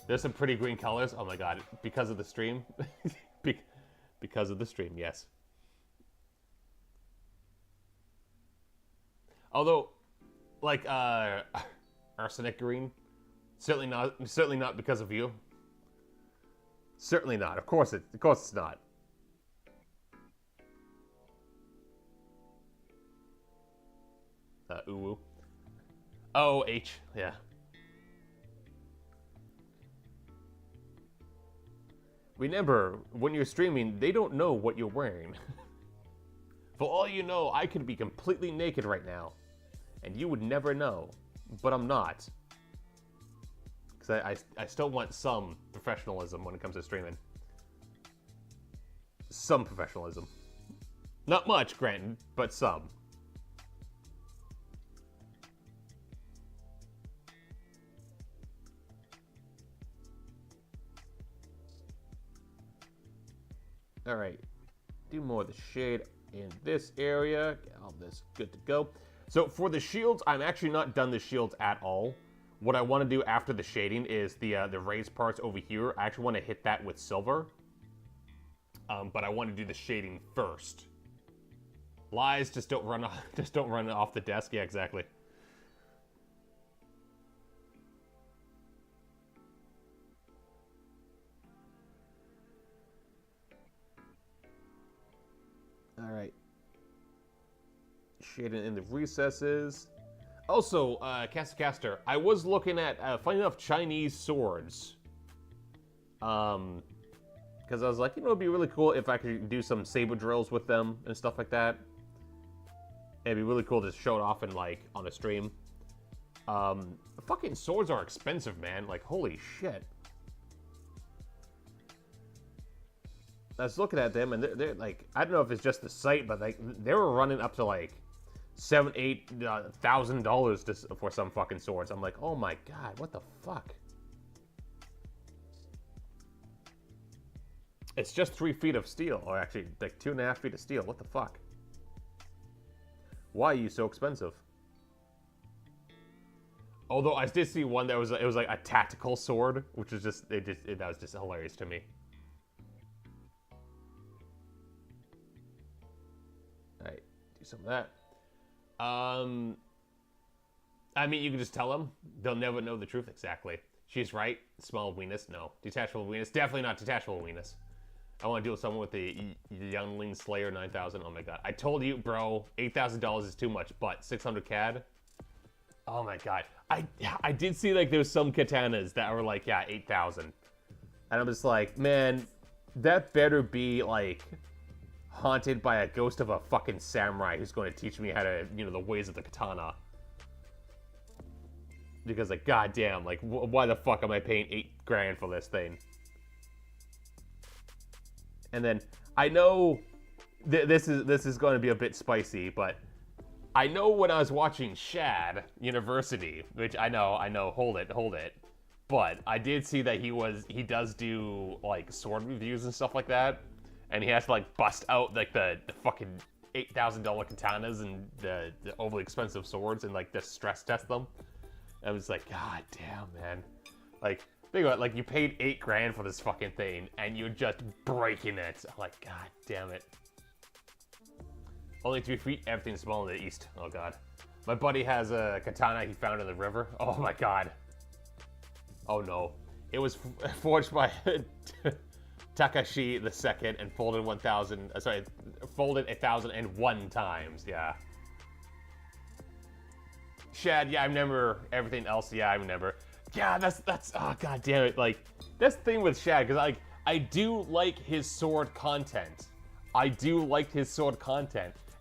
There's some pretty green colors. Oh my god, because of the stream? Because of the stream, yes. Although, like, arsenic green, certainly not because of you. Certainly not. Of course it's not. Uwu. Oh, H, yeah. Remember, when you're streaming, they don't know what you're wearing. For all you know, I could be completely naked right now, and you would never know, but I'm not. Because I still want some professionalism when it comes to streaming. Some professionalism. Not much, granted, but some. Alright, do more of the shade in this area. Get all this good to go. So for the shields, I'm actually not done the shields at all. What I want to do after the shading is the raised parts over here. I actually want to hit that with silver. But I want to do the shading first. Lies, just don't run off the desk. Yeah, exactly. Alright. Shading in the recesses. Also, Caster, I was looking at, funny enough, Chinese swords. Because I was like, you know, it'd be really cool if I could do some saber drills with them and stuff like that. It'd be really cool to show it off in, like, on a stream. Fucking swords are expensive, man. Like, holy shit. I was looking at them, and they're like, I don't know if it's just the site, but like they were running up to like $7,000-8,000 for some fucking swords. I'm like, oh my god, what the fuck? It's just 3 feet of steel, or actually like 2.5 feet of steel. What the fuck? Why are you so expensive? Although I did see one that was it was like a tactical sword, which was just that was just hilarious to me. All right, do some of that. I mean, you can just tell them. They'll never know the truth exactly. She's right. Small weenus, no. Detachable weenus, definitely not detachable weenus. I want to deal with someone with the Youngling Slayer 9000. Oh my god. I told you, bro, $8,000 is too much, but 600 CAD? Oh my god. I did see like there's some katanas that were like, yeah, 8,000. And I'm just like, man, that better be like haunted by a ghost of a fucking samurai who's going to teach me how to, you know, the ways of the katana. Because like, goddamn, like, why the fuck am I paying $8,000 for this thing? And then I know this is going to be a bit spicy, but I know when I was watching Shad University, which I know, hold it, but I did see that he does do like sword reviews and stuff like that, and he has to like bust out like the fucking $8,000 katanas and the overly expensive swords and like just stress test them. And I was like, god damn, man, like. Think about it, like, you paid $8,000 for this fucking thing, and you're just breaking it. I'm like, god damn it. Only 3 feet, everything's small in the east. Oh god. My buddy has a katana he found in the river. Oh my god. Oh no. It was forged by Takashi II and folded 1,001 times, yeah. Shad, yeah, I remember everything else, yeah, I remember. Yeah, that's oh god damn it, like that's the thing with Shad, because like I do like his sword content.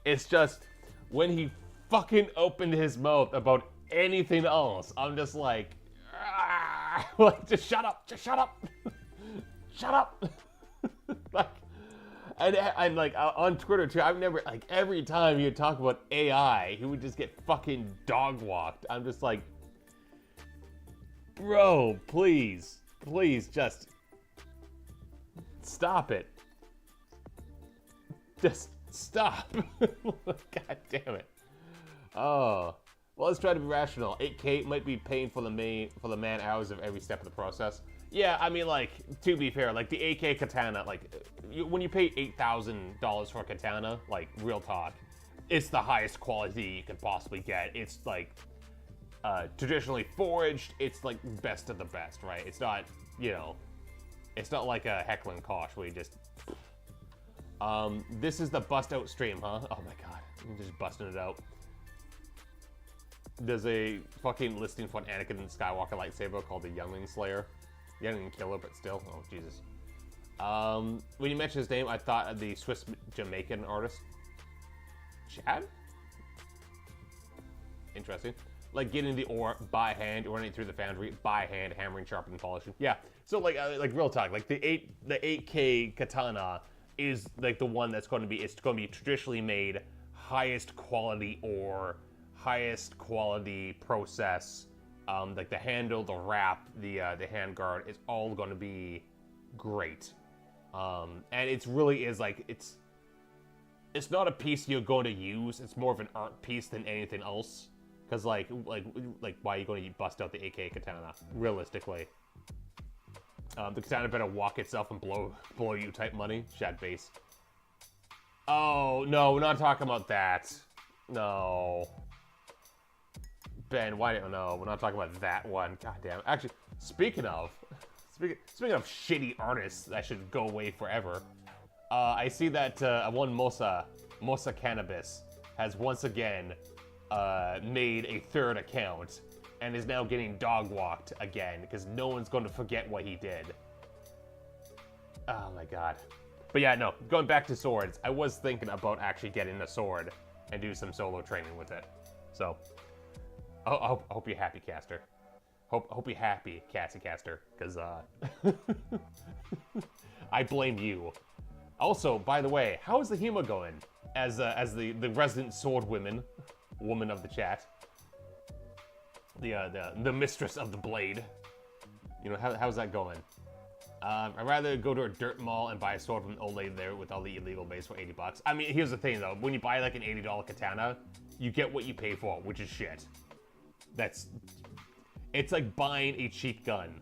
It's just when he fucking opened his mouth about anything else, I'm just like, like just shut up, shut up. Like, and like on Twitter too, I've never like every time he would talk about AI, he would just get fucking dog walked. I'm just like, bro, please, just stop it. Just stop. God damn it. Oh, well, let's try to be rational. 8K might be paying for the man hours of every step of the process. Yeah, I mean, like, to be fair, like the 8K katana, like when you pay $8,000 for a katana, like real talk, it's the highest quality you can possibly get. It's like traditionally forged, it's like best of the best, right? It's not, you know, it's not like a Heckler & Koch where you just... this is the bust out stream, huh? Oh my god, I'm just busting it out. There's a fucking listing for an Anakin Skywalker lightsaber called the Youngling Slayer. Youngling Killer, but still, oh Jesus. When you mentioned his name, I thought of the Swiss Jamaican artist. Chad? Interesting. Like getting the ore by hand, running it through the foundry by hand, hammering, sharpening, polishing. Yeah. So like real talk, like the 8K katana is like the one that's going to be, it's going to be traditionally made, highest quality ore, highest quality process. Like the handle, the wrap, the hand guard, it's all going to be great. And it really is like it's not a piece you're going to use. It's more of an art piece than anything else. Because like why are you going to bust out the 8K katana? Realistically, the katana better walk itself and blow you type money. Shad base. Oh no, we're not talking about that. No, Ben, why? No, we're not talking about that one. God damn it. Actually, speaking of shitty artists that should go away forever, I see that one Mosa Cannabis has once again made a third account and is now getting dog walked again because no one's going to forget what he did. Oh my god. But yeah, no, going back to swords, I was thinking about actually getting a sword and do some solo training with it. So, I hope you're happy, Caster. Hope you're happy, Cassie Caster, because I blame you. Also, by the way, how is the Hema going? As the resident sword woman of the chat, the mistress of the blade. You know, how's that going? I'd rather go to a dirt mall and buy a sword from an old lady there with all the illegal base for 80 bucks. I mean, here's the thing though, when you buy like an $80 katana, you get what you pay for, which is shit. It's like buying a cheap gun.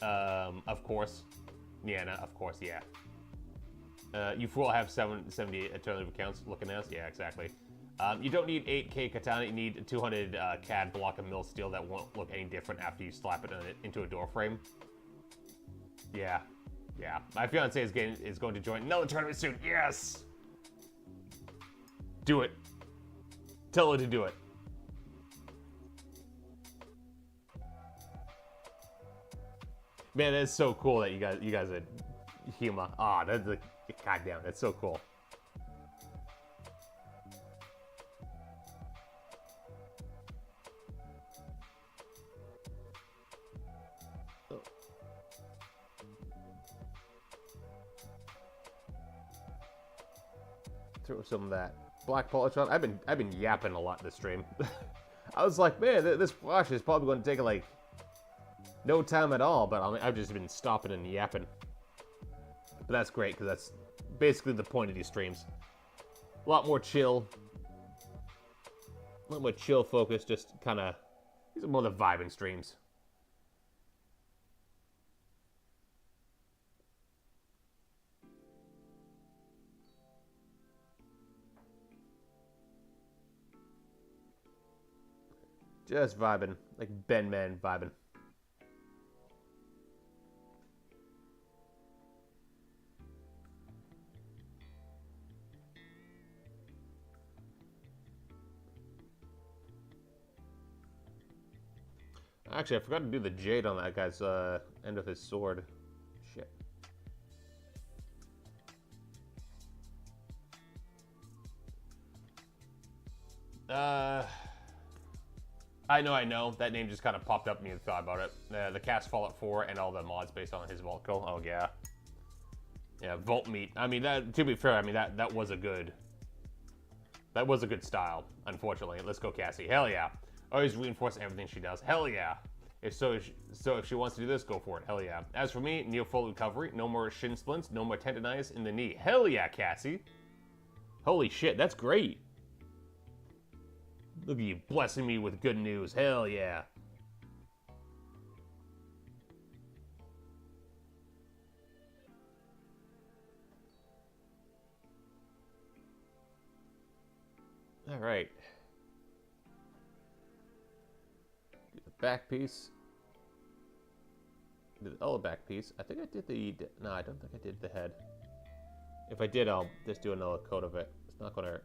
Of course. Yeah, of course, yeah. You fool have 78 alternative accounts looking at us? Yeah, exactly. You don't need 8K katana, you need 200 CAD block of mill steel that won't look any different after you slap it into a door frame. Yeah. Yeah. My fiance is going to join another tournament soon. Yes! Do it. Tell her to do it. Man, that's so cool that you guys are Hema. Ah, that's like, goddamn, that's so cool. Oh. Throw some of that black polish on. I've been yapping a lot this stream. I was like, man, this flash is probably going to take like no time at all, but I've just been stopping and yapping. But that's great, because that's basically the point of these streams. A lot more chill. A lot more chill focus, just kind of... These are more the vibing streams. Just vibing. Like Ben Man vibing. Actually, I forgot to do the jade on that guy's end of his sword. Shit. I know. That name just kind of popped up and you thought about it. The cast Fallout 4 and all the mods based on his vault kill. Oh yeah. Yeah, Vault Meat. I mean, that, to be fair, I mean that was a good style. Unfortunately, let's go Cassie. Hell yeah. Always reinforce everything she does. Hell yeah. If she wants to do this, go for it. Hell yeah. As for me, near full recovery. No more shin splints. No more tendonitis in the knee. Hell yeah, Cassie. Holy shit, that's great. Look at you blessing me with good news. Hell yeah. All right. Do the back piece. Do the other back piece. I think I did the... No, I don't think I did the head. If I did, I'll just do another coat of it. It's not gonna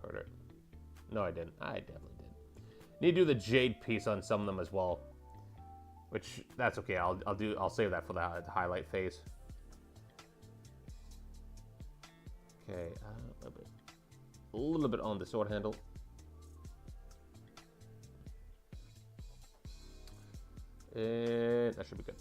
hurt it. No, I didn't. I definitely did. Need to do the jade piece on some of them as well. Which, that's okay. I'll save that for the highlight phase. Okay, a little bit on the sword handle. And that should be good.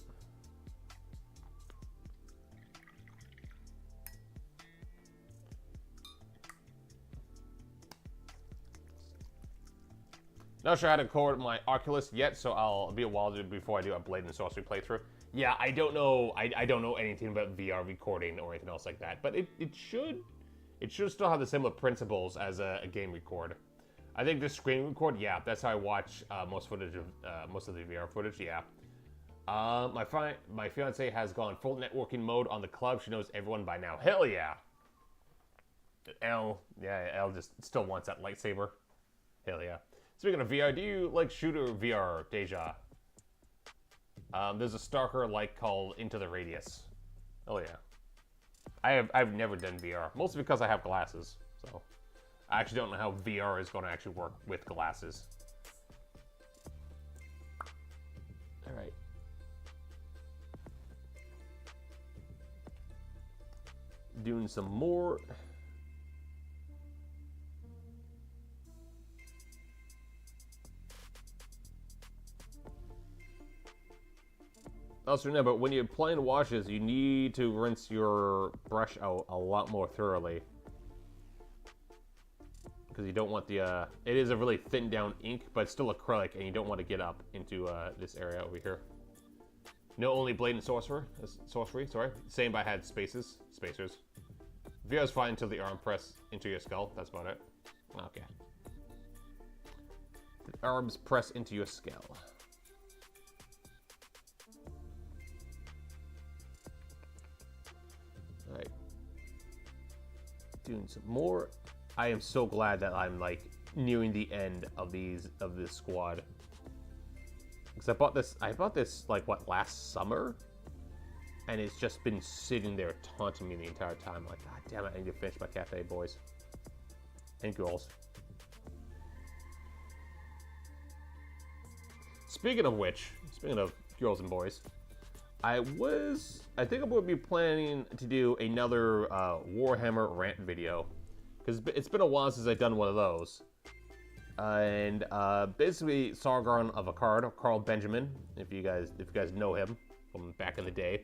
Not sure how to record my Oculus yet, so I'll be a while before I do a Blade and Sorcery playthrough. Yeah, I don't know. I don't know anything about VR recording or anything else like that, but it should still have the similar principles as a game record. I think this screen record, yeah, that's how I watch most of the VR footage. Yeah. My fiance has gone full networking mode on the club. She knows everyone by now. Hell yeah. Elle just still wants that lightsaber. Hell yeah. Speaking of VR, do you like shooter VR, Deja? There's a stalker like called Into the Radius. Oh yeah. I've never done VR, mostly because I have glasses. So I actually don't know how VR is going to actually work with glasses. All right. Doing some more. also remember, when you're applying washes, you need to rinse your brush out a lot more thoroughly. Because you don't want the, it is a really thin down ink, but it's still acrylic, and you don't want to get up into this area over here. No only blade and sorcery, sorry. Same, but I had spacers. Veer's fine until the arm press into your skull, that's about it. Okay. The arms press into your skull. Alright. Doing some more. I am so glad that I'm like nearing the end of this squad. Because I bought this like what, last summer? And it's just been sitting there taunting me the entire time. Like, god damn it, I need to finish my Cathay, boys. And girls. Speaking of which, speaking of girls and boys, I think I would be planning to do another Warhammer rant video. Because it's been a while since I've done one of those. And basically, Sargon of Akkad, Carl Benjamin, if you guys know him from back in the day,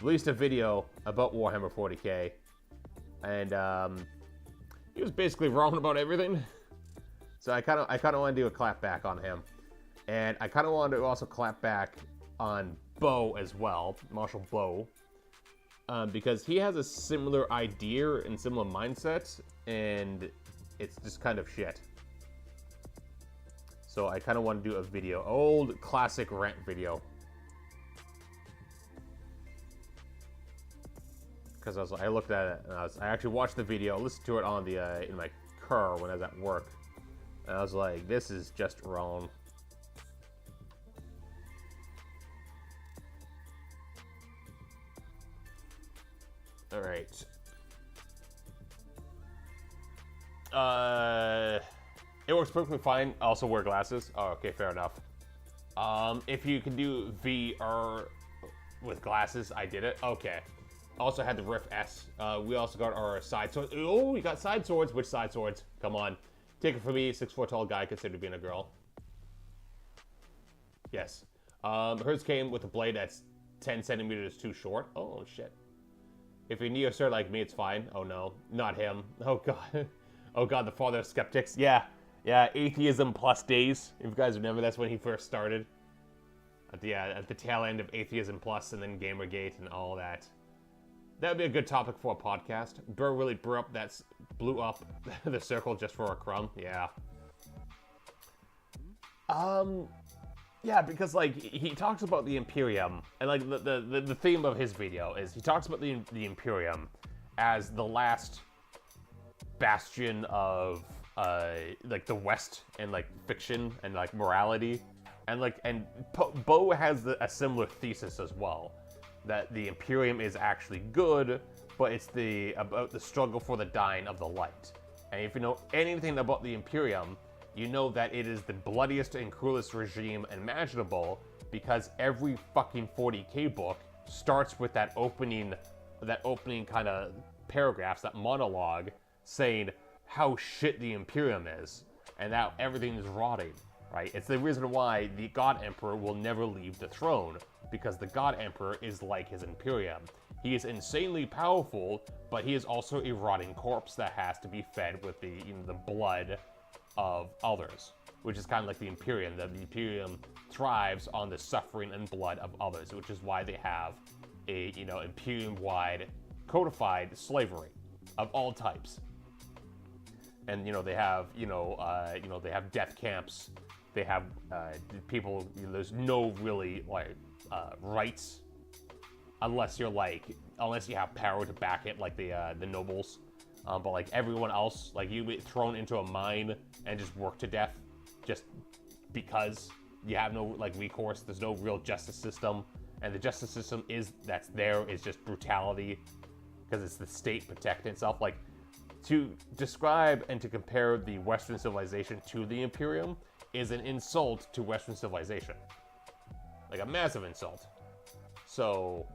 released a video about Warhammer 40k, and he was basically wrong about everything. So I kind of want to do a clap back on him, and I kind of want to also clap back on Bo as well, Marshall Bo, because he has a similar idea and similar mindset, and it's just kind of shit. So I kind of want to do a video, old classic rant video. Because I looked at it, and I actually watched the video, listened to it on the in my car when I was at work, and I was like, this is just wrong. All right. It works perfectly fine. I also wear glasses. Oh, okay, fair enough. If you can do VR with glasses, I did it. Okay. Also had the Rift S. We also got our side swords. Oh, we got side swords. Which side swords? Come on. Take it from me, 6'4" tall guy, considered being a girl. Yes. Hers came with a blade that's 10 centimeters too short. Oh, shit. If you're Neosert like me, it's fine. Oh, no. Not him. Oh, God. Oh, God, the father of skeptics. Yeah. Yeah, Atheism Plus days. If you guys remember, that's when he first started. At the tail end of Atheism Plus and then Gamergate and all that. That would be a good topic for a podcast. Burr really blew up the circle just for a crumb. Yeah. Yeah, because like he talks about the Imperium, and like the theme of his video is he talks about the Imperium as the last bastion of like the West and like fiction and like morality, and Bo has a similar thesis as well, that the Imperium is actually good, but it's about the struggle for the dying of the light. And if you know anything about the Imperium, you know that it is the bloodiest and cruelest regime imaginable, because every fucking 40k book starts with that opening kind of paragraphs, that monologue, saying how shit the Imperium is, and that everything is rotting, right? It's the reason why the God Emperor will never leave the throne, because the God Emperor is like his Imperium. He is insanely powerful, but he is also a rotting corpse that has to be fed with the blood of others, which is kind of like the Imperium. The Imperium thrives on the suffering and blood of others, which is why they have a Imperium-wide codified slavery of all types. And they have they have death camps. They have people. There's no really rights unless you have power to back it, like the nobles. But like everyone else, like you get thrown into a mine and just work to death, just because you have no recourse. There's no real justice system, and the justice system is just brutality, because it's the state protecting itself. Like, to describe and to compare the Western civilization to the Imperium is an insult to Western civilization, like a massive insult. So,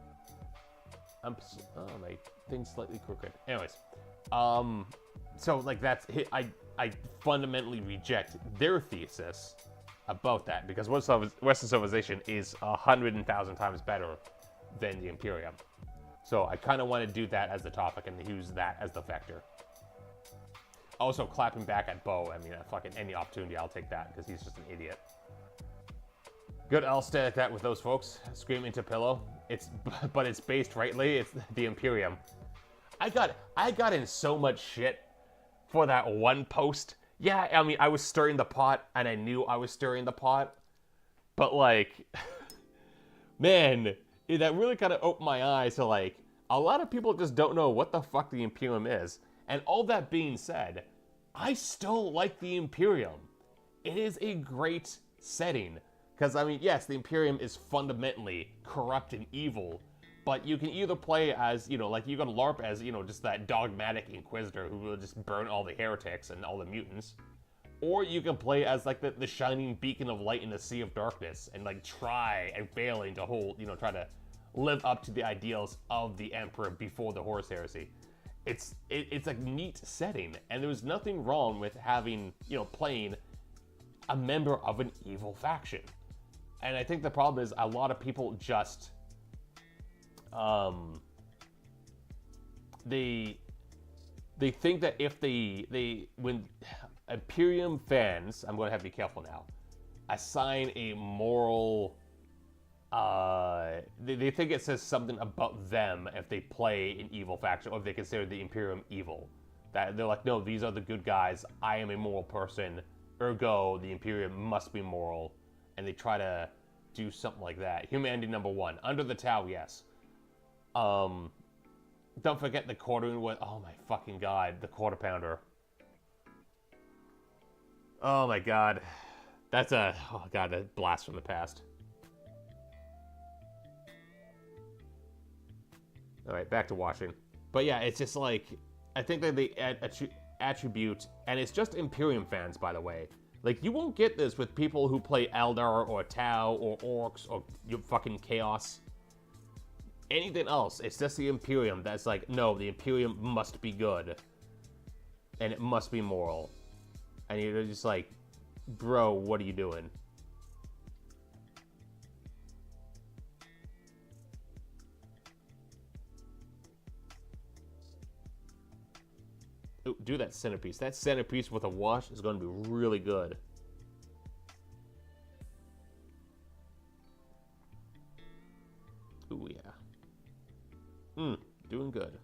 my thing's slightly crooked. Anyways. So like I fundamentally reject their thesis, about that, because Western civilization is 100,000 times better than the Imperium. So I kind of want to do that as the topic and use that as the vector. Also, clapping back at Bo. I mean, fucking any opportunity, I'll take that, because he's just an idiot. Good, I'll stay like that with those folks. Scream into pillow. But it's based rightly. It's the Imperium. I got in so much shit for that one post. Yeah, I mean, I was stirring the pot, and I knew I was stirring the pot. But, like, man, that really kind of opened my eyes to, like, a lot of people just don't know what the fuck the Imperium is. And all that being said, I still like the Imperium. It is a great setting. Because, I mean, yes, the Imperium is fundamentally corrupt and evil, but you can either play as, you know, like you can LARP as, you know, just that dogmatic Inquisitor who will just burn all the heretics and all the mutants. Or you can play as, like, the shining beacon of light in the sea of darkness and, like, try and failing to hold, you know, try to live up to the ideals of the Emperor before the Horus Heresy. It's a neat setting, and there's nothing wrong with having, you know, playing a member of an evil faction. And I think the problem is a lot of people just, they think that if when Imperium fans, I'm going to have to be careful now, assign a moral, they think it says something about them if they play an evil faction, or if they consider the Imperium evil. That they're like, no, these are the good guys, I am a moral person, ergo, the Imperium must be moral. And they try to do something like that. Humanity #1. Under the Tau, yes. Don't forget the quartering with... Oh my fucking god. The quarter pounder. Oh my god. That's a... Oh god, a blast from the past. Alright, back to watching. But yeah, it's just like... I think that they attribute... And it's just Imperium fans, by the way. Like, you won't get this with people who play Eldar or Tau or Orcs or fucking Chaos. Anything else, it's just the Imperium that's like, no, the Imperium must be good. And it must be moral. And you're just like, bro, what are you doing? Ooh, do that centerpiece. That centerpiece with a wash is going to be really good. Ooh, yeah. Doing good.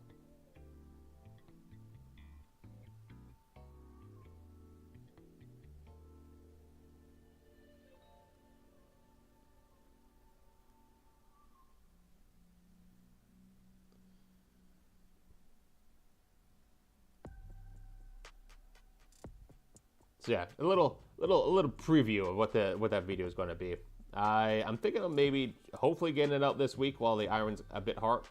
So yeah, a little preview of what that video is going to be. I'm thinking of maybe hopefully getting it out this week while the iron's a bit hot.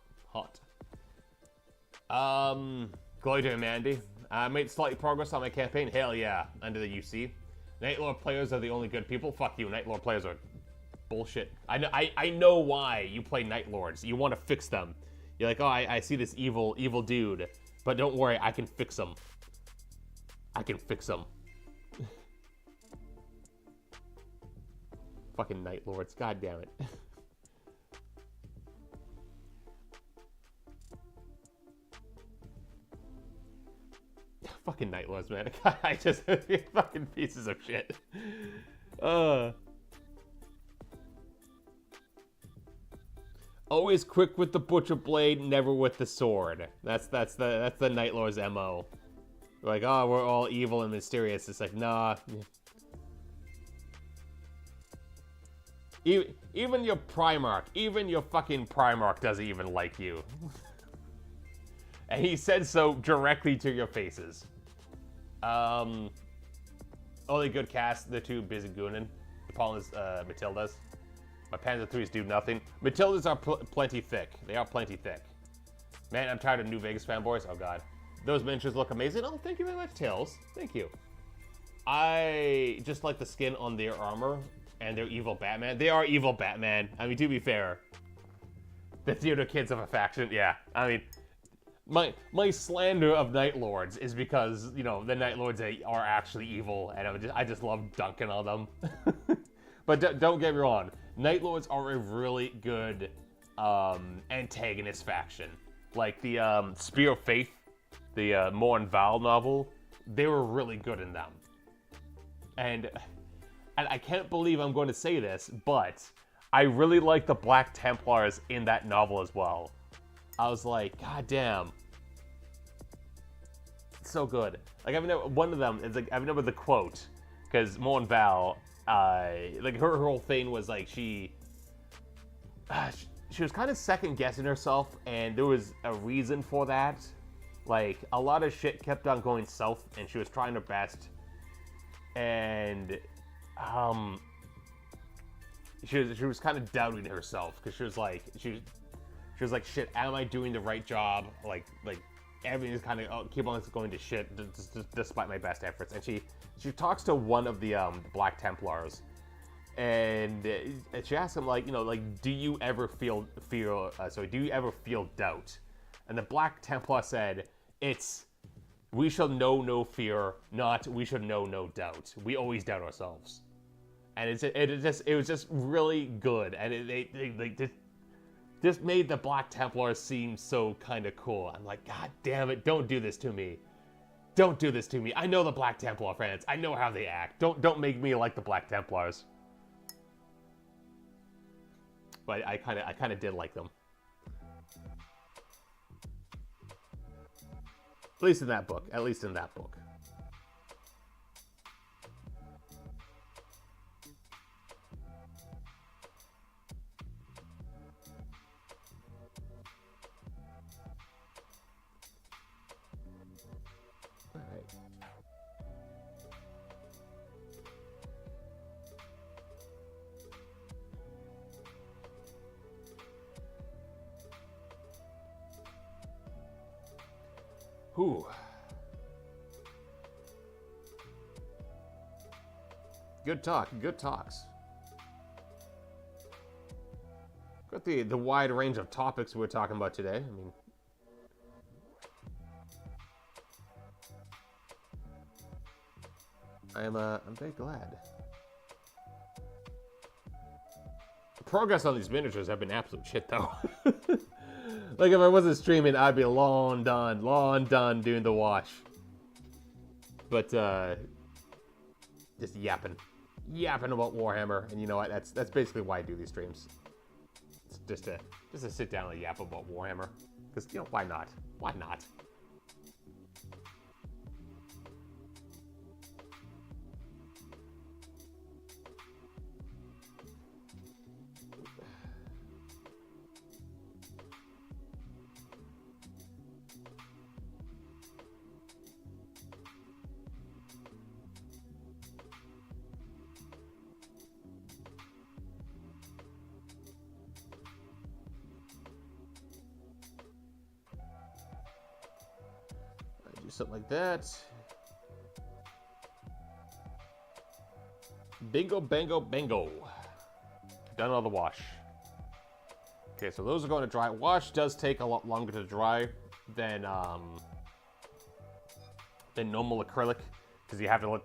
Glory to humanity. I made slight progress on my campaign. Hell yeah, under the UC. Night Lord players are the only good people. Fuck you, Night Lord players are bullshit. I know why you play Night Lords. You want to fix them. You're like, oh, I see this evil dude, but don't worry, I can fix him. I can fix him. Fucking Night Lords, god damn it. Fucking Night Lords, man. I just fucking pieces of shit. Always quick with the butcher blade, never with the sword. That's the Night Lord's MO. Like, oh, we're all evil and mysterious. It's like, nah. Even your Primarch, even your fucking Primarch doesn't even like you. And he said so directly to your faces. Only good cast, the two busy gooning. The problem is Matildas. My Panzer IIIs do nothing. Matildas are plenty thick. They are plenty thick. Man, I'm tired of New Vegas fanboys. Oh god. Those miniatures look amazing. Oh, thank you very much, Tails. Thank you. I just like the skin on their armor and their evil Batman. They are evil Batman. I mean, to be fair. The theater kids of a faction. Yeah, I mean, my slander of Night Lords is because, you know, the Night Lords are actually evil, and I just love dunking on them. But don't get me wrong, Night Lords are a really good antagonist faction. Like the Spear of Faith, the Moon Val novel, they were really good in them. And I can't believe I'm going to say this, but I really like the Black Templars in that novel as well. I was like, God damn. It's so good. Like, one of them is like, I remember the quote, because Moon Val, like her whole thing was like she was kind of second guessing herself, and there was a reason for that. Like, a lot of shit kept on going south, and she was trying her best, and she was kind of doubting herself, because she was like, shit, am I doing the right job? Like everything is kind of keep on going to shit despite my best efforts. And she talks to one of the Black Templars, and she asks him, like, do you ever feel doubt? And the Black Templar said, it's, we shall know no fear, not we shall know no doubt. We always doubt ourselves. And it was just really good, and it just made the Black Templars seem so kind of cool. I'm like, God damn it, don't do this to me. Don't do this to me. I know the Black Templar fans. I know how they act. Don't make me like the Black Templars. But I kind of did like them. At least in that book. Whew. Good talks. Got the wide range of topics we're talking about today. I mean, I'm very glad. The progress on these miniatures have been absolute shit, though. Like, if I wasn't streaming, I'd be long done doing the wash. But, just yapping about Warhammer, and you know what? That's basically why I do these streams. It's just to sit down and yap about Warhammer, because why not? Why not? Something like that. Bingo, bango, bango. Done all the wash. Okay, so those are going to dry. Wash does take a lot longer to dry than normal acrylic, because you have to let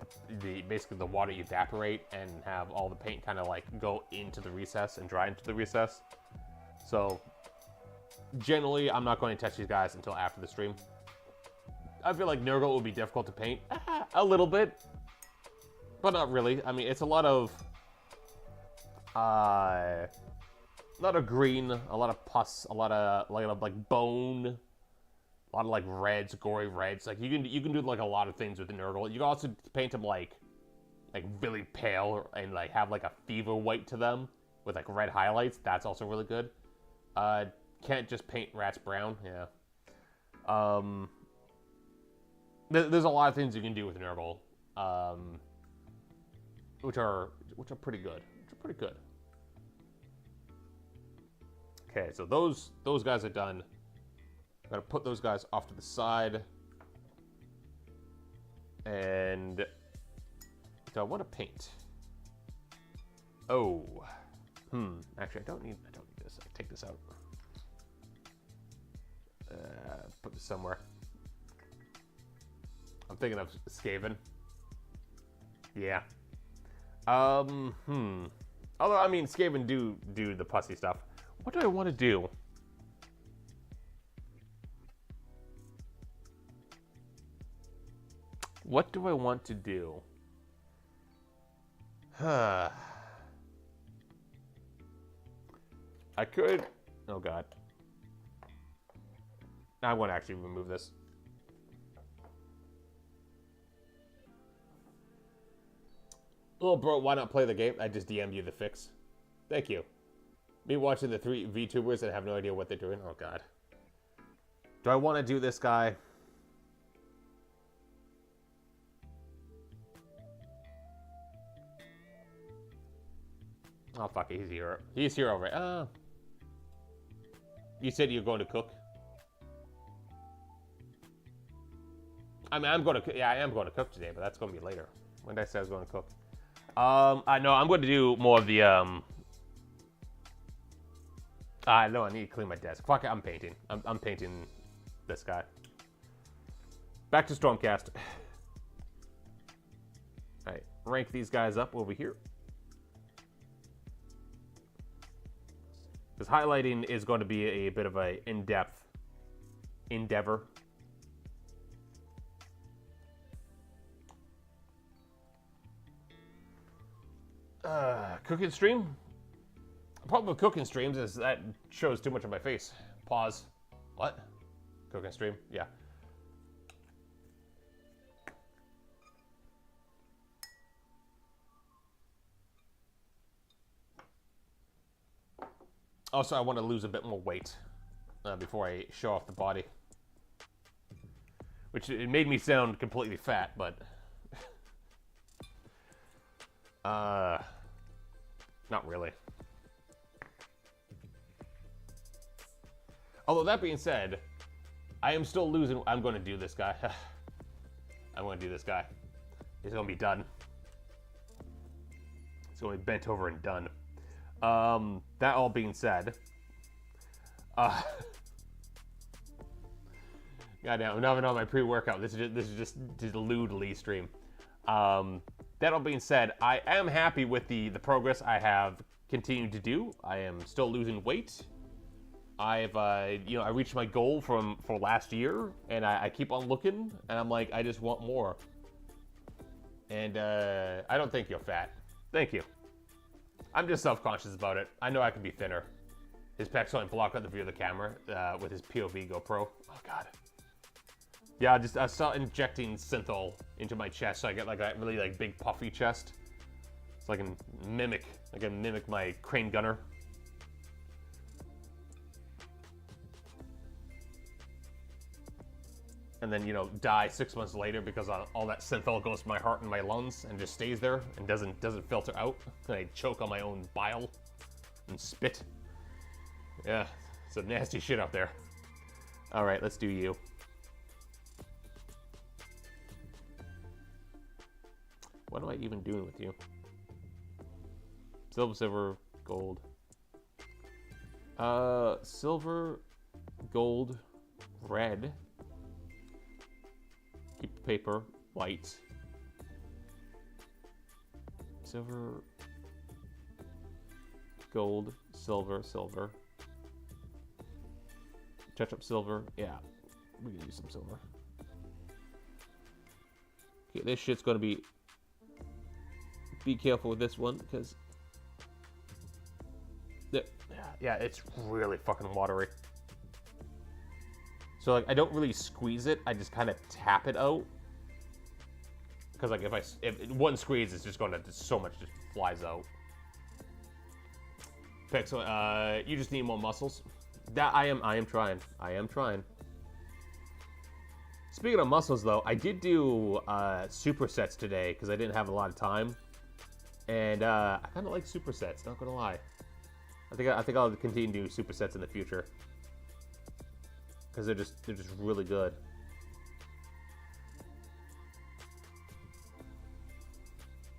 basically the water evaporate and have all the paint kind of like go into the recess and dry into the recess. So generally, I'm not going to touch these guys until after the stream. I feel like Nurgle would be difficult to paint. A little bit. But not really. I mean, it's a lot of green, a lot of pus, a lot of like bone, a lot of like reds, gory reds. Like you can do like a lot of things with the Nurgle. You can also paint them like really pale and like have like a fever white to them with like red highlights. That's also really good. Can't just paint rats brown. Yeah. There's a lot of things you can do with Nurgle, which are pretty good. Okay, so those guys are done. I'm gonna put those guys off to the side, and so I want to paint. Oh, actually, I don't need this. I take this out. Put this somewhere. I'm thinking of Skaven. Yeah. Although, I mean, Skaven do the pussy stuff. What do I want to do? What do I want to do? I could... Oh, God. I want to actually remove this. Little bro, why not play the game? I just DM'd you the fix. Thank you. Me watching the 3 VTubers that have no idea what they're doing. Oh, God. Do I want to do this guy? Oh, fuck it. He's here. He's here already. Oh. You said you're going to cook? I mean, I'm going to... Yeah, I am going to cook today, but that's going to be later. When did I say I was going to cook? I know I'm going to do more of the, no, I need to clean my desk. Fuck it, I'm painting. I'm painting this guy. Back to Stormcast. Alright, rank these guys up over here. Because highlighting is going to be a bit of a in-depth endeavor. Cooking stream? The problem with cooking streams is that shows too much of my face. Pause. What? Cooking stream? Yeah. Also, I want to lose a bit more weight before I show off the body. Which, it made me sound completely fat, but... not really. Although, that being said, I am still losing... I'm going to do this guy. I'm going to do this guy. He's going to be done. He's going to be bent over and done. That all being said... Goddamn, I'm not on my pre-workout. This is just a lewd Lee stream. That all being said, I am happy with the progress I have continued to do. I am still losing weight. I've, I reached my goal for last year, and I keep on looking, and I'm like, I just want more. And, I don't think you're fat. Thank you. I'm just self-conscious about it. I know I could be thinner. His pecs don't block out the view of the camera, with his POV GoPro. Oh, God. Yeah, I start injecting synthol into my chest so I get like a really like big puffy chest. So I can mimic my crane gunner. And then, die 6 months later because all that synthol goes to my heart and my lungs and just stays there and doesn't filter out. And I choke on my own bile and spit. Yeah, some nasty shit out there. All right, let's do you. What am I even doing with you? Silver, gold. Silver, gold, red. Keep paper, white. Silver, gold, silver. Touch up silver. Yeah, we can use some silver. Okay, this shit's gonna be... Be careful with this one, because... Yeah, it's really fucking watery. So, like, I don't really squeeze it, I just kind of tap it out. Because, like, if one squeeze, it's just going to... So much just flies out. Pixel, you just need more muscles. That, I am trying. Speaking of muscles, though, I did do supersets today, because I didn't have a lot of time. And I kind of like supersets, not gonna lie. I think I'll continue to do supersets in the future because they're just really good.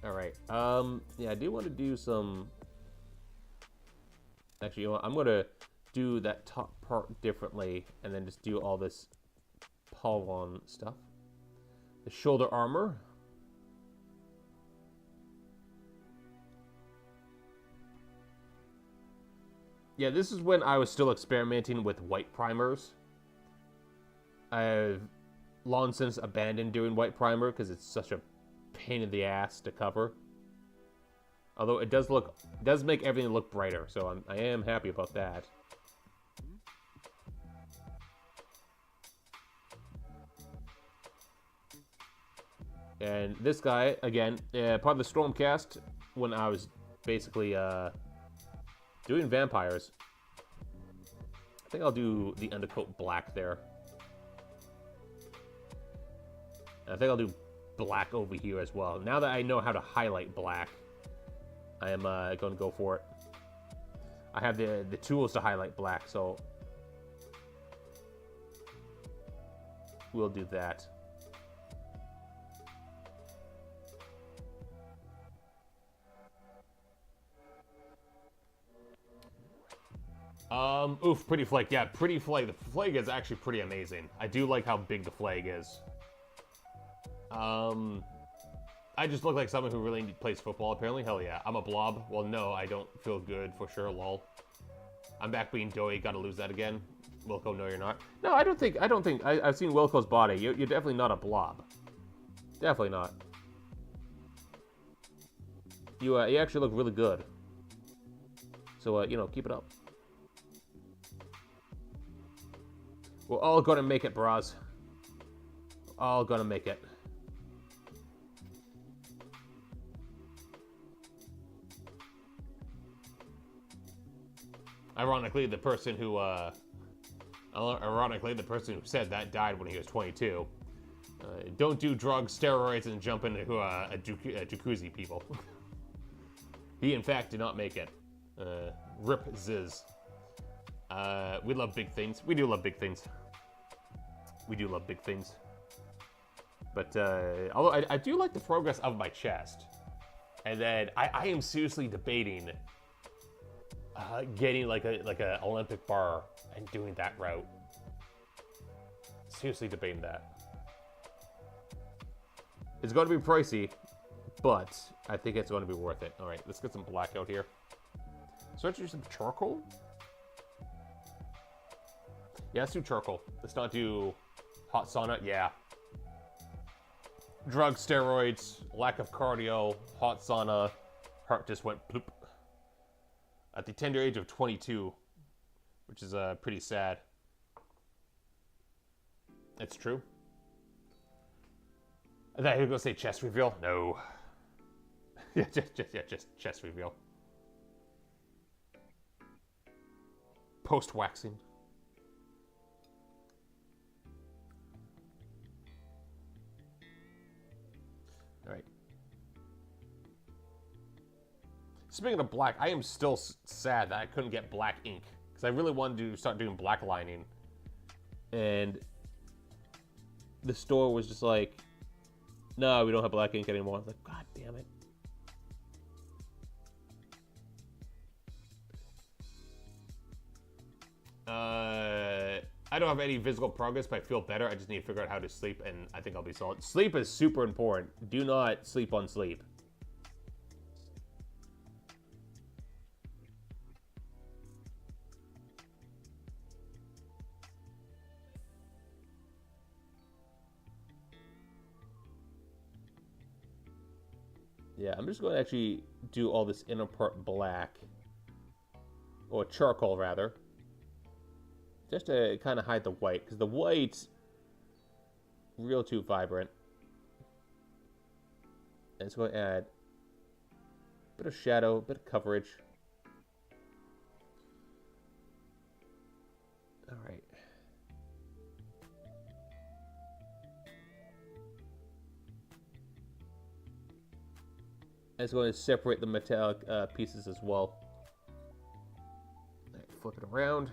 All right. Yeah, I do want to do some. Actually, you know what? I'm gonna do that top part differently, and then just do all this polon stuff. The shoulder armor. Yeah, this is when I was still experimenting with white primers. I've long since abandoned doing white primer because it's such a pain in the ass to cover. Although it does make everything look brighter, so I am happy about that. And this guy, again, part of the Stormcast, when I was basically doing vampires. I think I'll do the undercoat black there. And I think I'll do black over here as well. Now that I know how to highlight black, I am going to go for it. I have the tools to highlight black, so we'll do that. Oof, pretty flag. Yeah, pretty flag. The flag is actually pretty amazing. I do like how big the flag is. I just look like someone who really plays football, apparently. Hell yeah. I'm a blob. Well, no, I don't feel good for sure, lol. I'm back being doughy. Gotta lose that again. Wilco, no, you're not. No, I don't think. I've seen Wilco's body. You're definitely not a blob. Definitely not. You actually look really good. So, you know, keep it up. We're all gonna make it, bras. All gonna make it. Ironically, the person who said that died when he was 22. Don't do drugs, steroids, and jump into a jacuzzi, people. He, in fact, did not make it. Rip Ziz. We love big things. We do love big things. We do love big things. But, although I do like the progress of my chest. And then I am seriously debating getting like a Olympic bar and doing that route. Seriously debating that. It's going to be pricey, but I think it's going to be worth it. All right, let's get some black out here. So let's do some charcoal. Yeah, let's do charcoal. Let's not do hot sauna. Yeah. Drugs, steroids, lack of cardio, hot sauna. Heart just went bloop. At the tender age of 22, which is pretty sad. It's true. I thought you were going to say chest reveal. No. Yeah, just chest reveal. Post-waxing. All right. Speaking of black, I am still sad that I couldn't get black ink. Because I really wanted to start doing black lining. And the store was just like, no, we don't have black ink anymore. I was like, God damn it. I don't have any physical progress, but I feel better. I just need to figure out how to sleep, and I think I'll be solid. Sleep is super important. Do not sleep on sleep. Yeah, I'm just going to actually do all this inner part black. Or charcoal, rather. Just to kind of hide the white. Because the white's real too vibrant. And it's going to add a bit of shadow, a bit of coverage. Alright. It's going to separate the metallic pieces as well. Right, flip it around.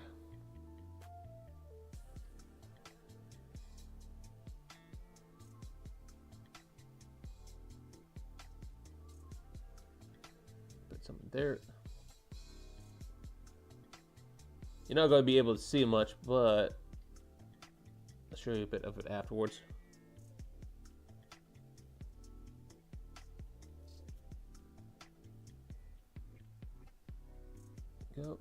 Put something there. You're not going to be able to see much, but I'll show you a bit of it afterwards. Go.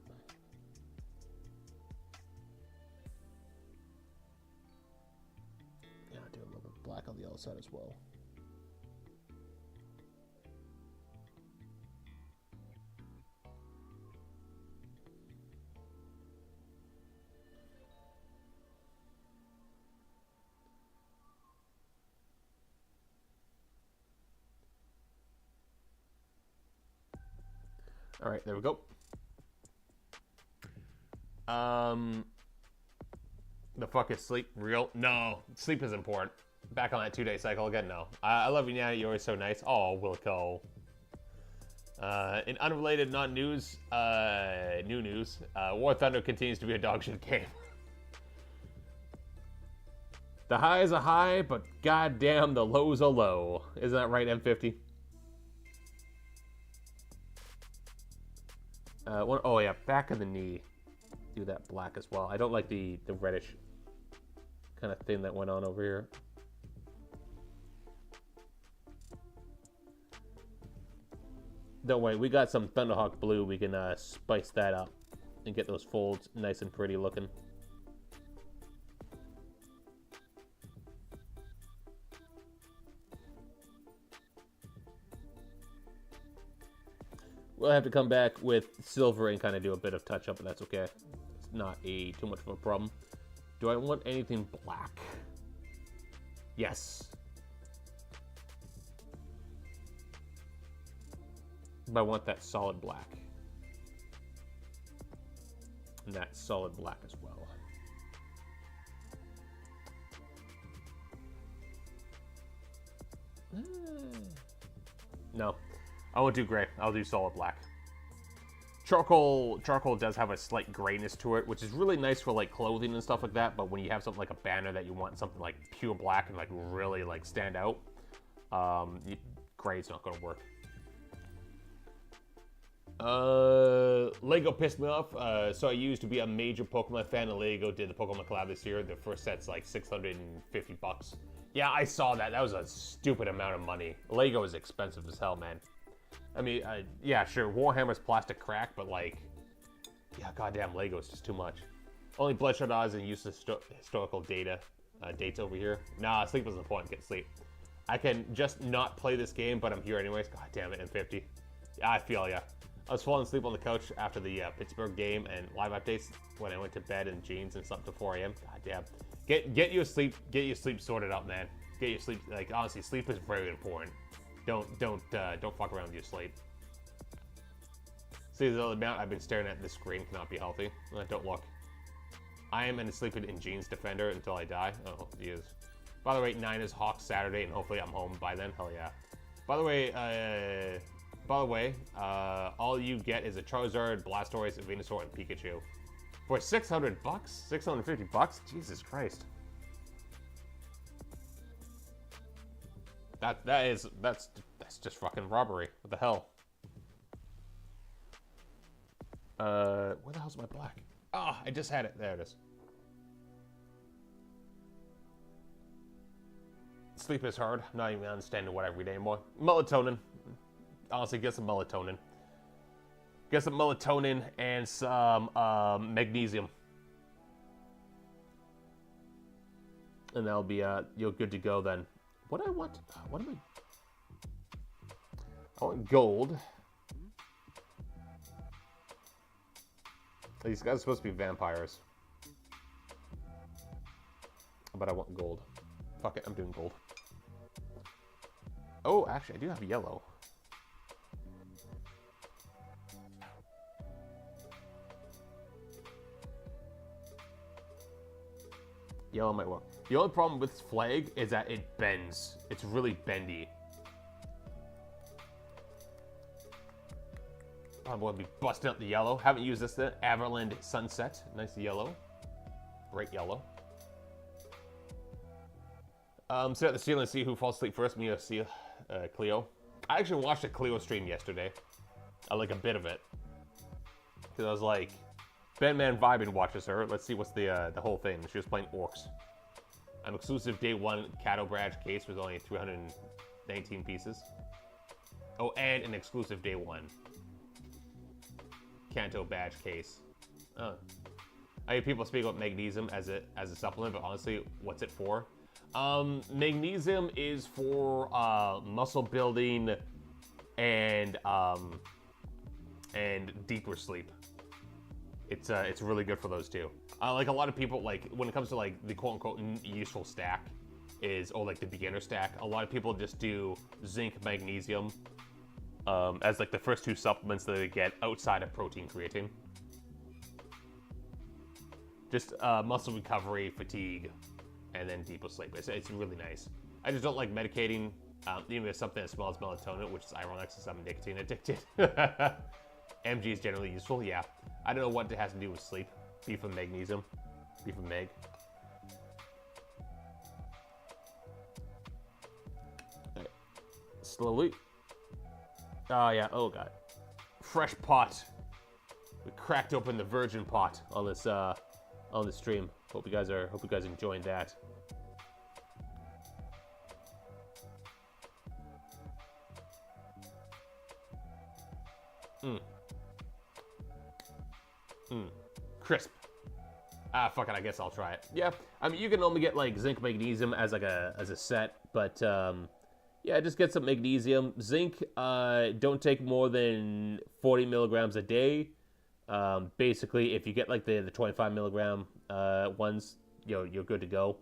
outside as well. All right, there we go. The fuck is sleep real? No, sleep is important. Back on that 2-day cycle again, no. I love you now, you're always so nice. Oh, Wilco. In unrelated, non-news, new news, War Thunder continues to be a dog shit game. The highs are high, but goddamn the lows are low. Isn't that right, M50? Oh yeah, back of the knee. Do that black as well. I don't like the reddish kind of thing that went on over here. Don't worry, we got some Thunderhawk blue. We can spice that up and get those folds nice and pretty looking. We'll have to come back with silver and kind of do a bit of touch up, but that's okay. It's not too much of a problem. Do I want anything black? Yes. But I want that solid black. And that solid black as well. No. I won't do gray. I'll do solid black. Charcoal does have a slight grayness to it, which is really nice for like clothing and stuff like that. But when you have something like a banner that you want something like pure black and like really like stand out, gray's not gonna work. Lego pissed me off. So I used to be a major Pokemon fan, and Lego did the Pokemon collab this year. The first set's like $650. Yeah, I saw that. That was a stupid amount of money. Lego is expensive as hell, man. I mean, yeah, sure, Warhammer's plastic crack, but like, yeah, goddamn, Lego is just too much. Only Bloodshot odds and useless historical dates over here. Nah, sleep is important. Get sleep. I can just not play this game, but I'm here anyways. God damn it, M50. Yeah, I feel ya. I was falling asleep on the couch after the Pittsburgh game and live updates when I went to bed in jeans and slept till 4 a.m. God damn. Get your sleep sorted out, man. Get your sleep. Like honestly, sleep is very important. Don't fuck around with your sleep. See, the amount I've been staring at this screen cannot be healthy. Don't look. I am an sleeping in jeans defender until I die. Oh, he is. By the way, 9 is Hawks Saturday, and hopefully I'm home by then. Hell yeah. By the way, all you get is a Charizard, Blastoise, Venusaur, and Pikachu. For $600? $650? Jesus Christ. That's just fucking robbery. What the hell? Where the hell's my black? Ah, I just had it. There it is. Sleep is hard. I'm not even understanding what I read anymore. Melatonin. Honestly, get some melatonin. Get some melatonin and some magnesium. And that'll be you're good to go then. What do I want? What am I want gold. These guys are supposed to be vampires. But I want gold. Fuck it, I'm doing gold. Oh, actually, I do have yellow. Yellow might work. The only problem with this flag is that it bends. It's really bendy. I'm going to be busting up the yellow. Haven't used this yet. Everland Sunset. Nice yellow. Bright yellow. Sit at the ceiling and see who falls asleep first. Me or Cleo. I actually watched a Cleo stream yesterday. I like a bit of it. Because I was like, Bandman Vibin watches her. Let's see what's the whole thing. She was playing Orcs. An exclusive day 1 Cattle badge case was only 319 pieces. Oh, and an exclusive day 1 Kanto badge case. I hear people speak about magnesium as a supplement, but honestly, what's it for? Magnesium is for muscle building and deeper sleep. It's really good for those two. Like a lot of people, like when it comes to like the quote-unquote useful stack or like the beginner stack, a lot of people just do zinc, magnesium as like the first two supplements that they get outside of protein creatine. Just muscle recovery, fatigue, and then deeper sleep. It's really nice. I just don't like medicating, even with something as small as melatonin, which is ironic since I'm nicotine addicted. MG is generally useful, yeah. I don't know what it has to do with sleep. B from magnesium, B from meg. Right. Slowly. Oh yeah, oh god. Fresh pot. We cracked open the virgin pot on this stream. Hope you guys enjoying that. Crisp. Ah, fuck it, I guess I'll try it. Yeah, I mean, you can only get like zinc, magnesium as a set, but yeah, just get some magnesium. Zinc, don't take more than 40 milligrams a day. Basically, if you get like the 25 milligram ones, you're good to go.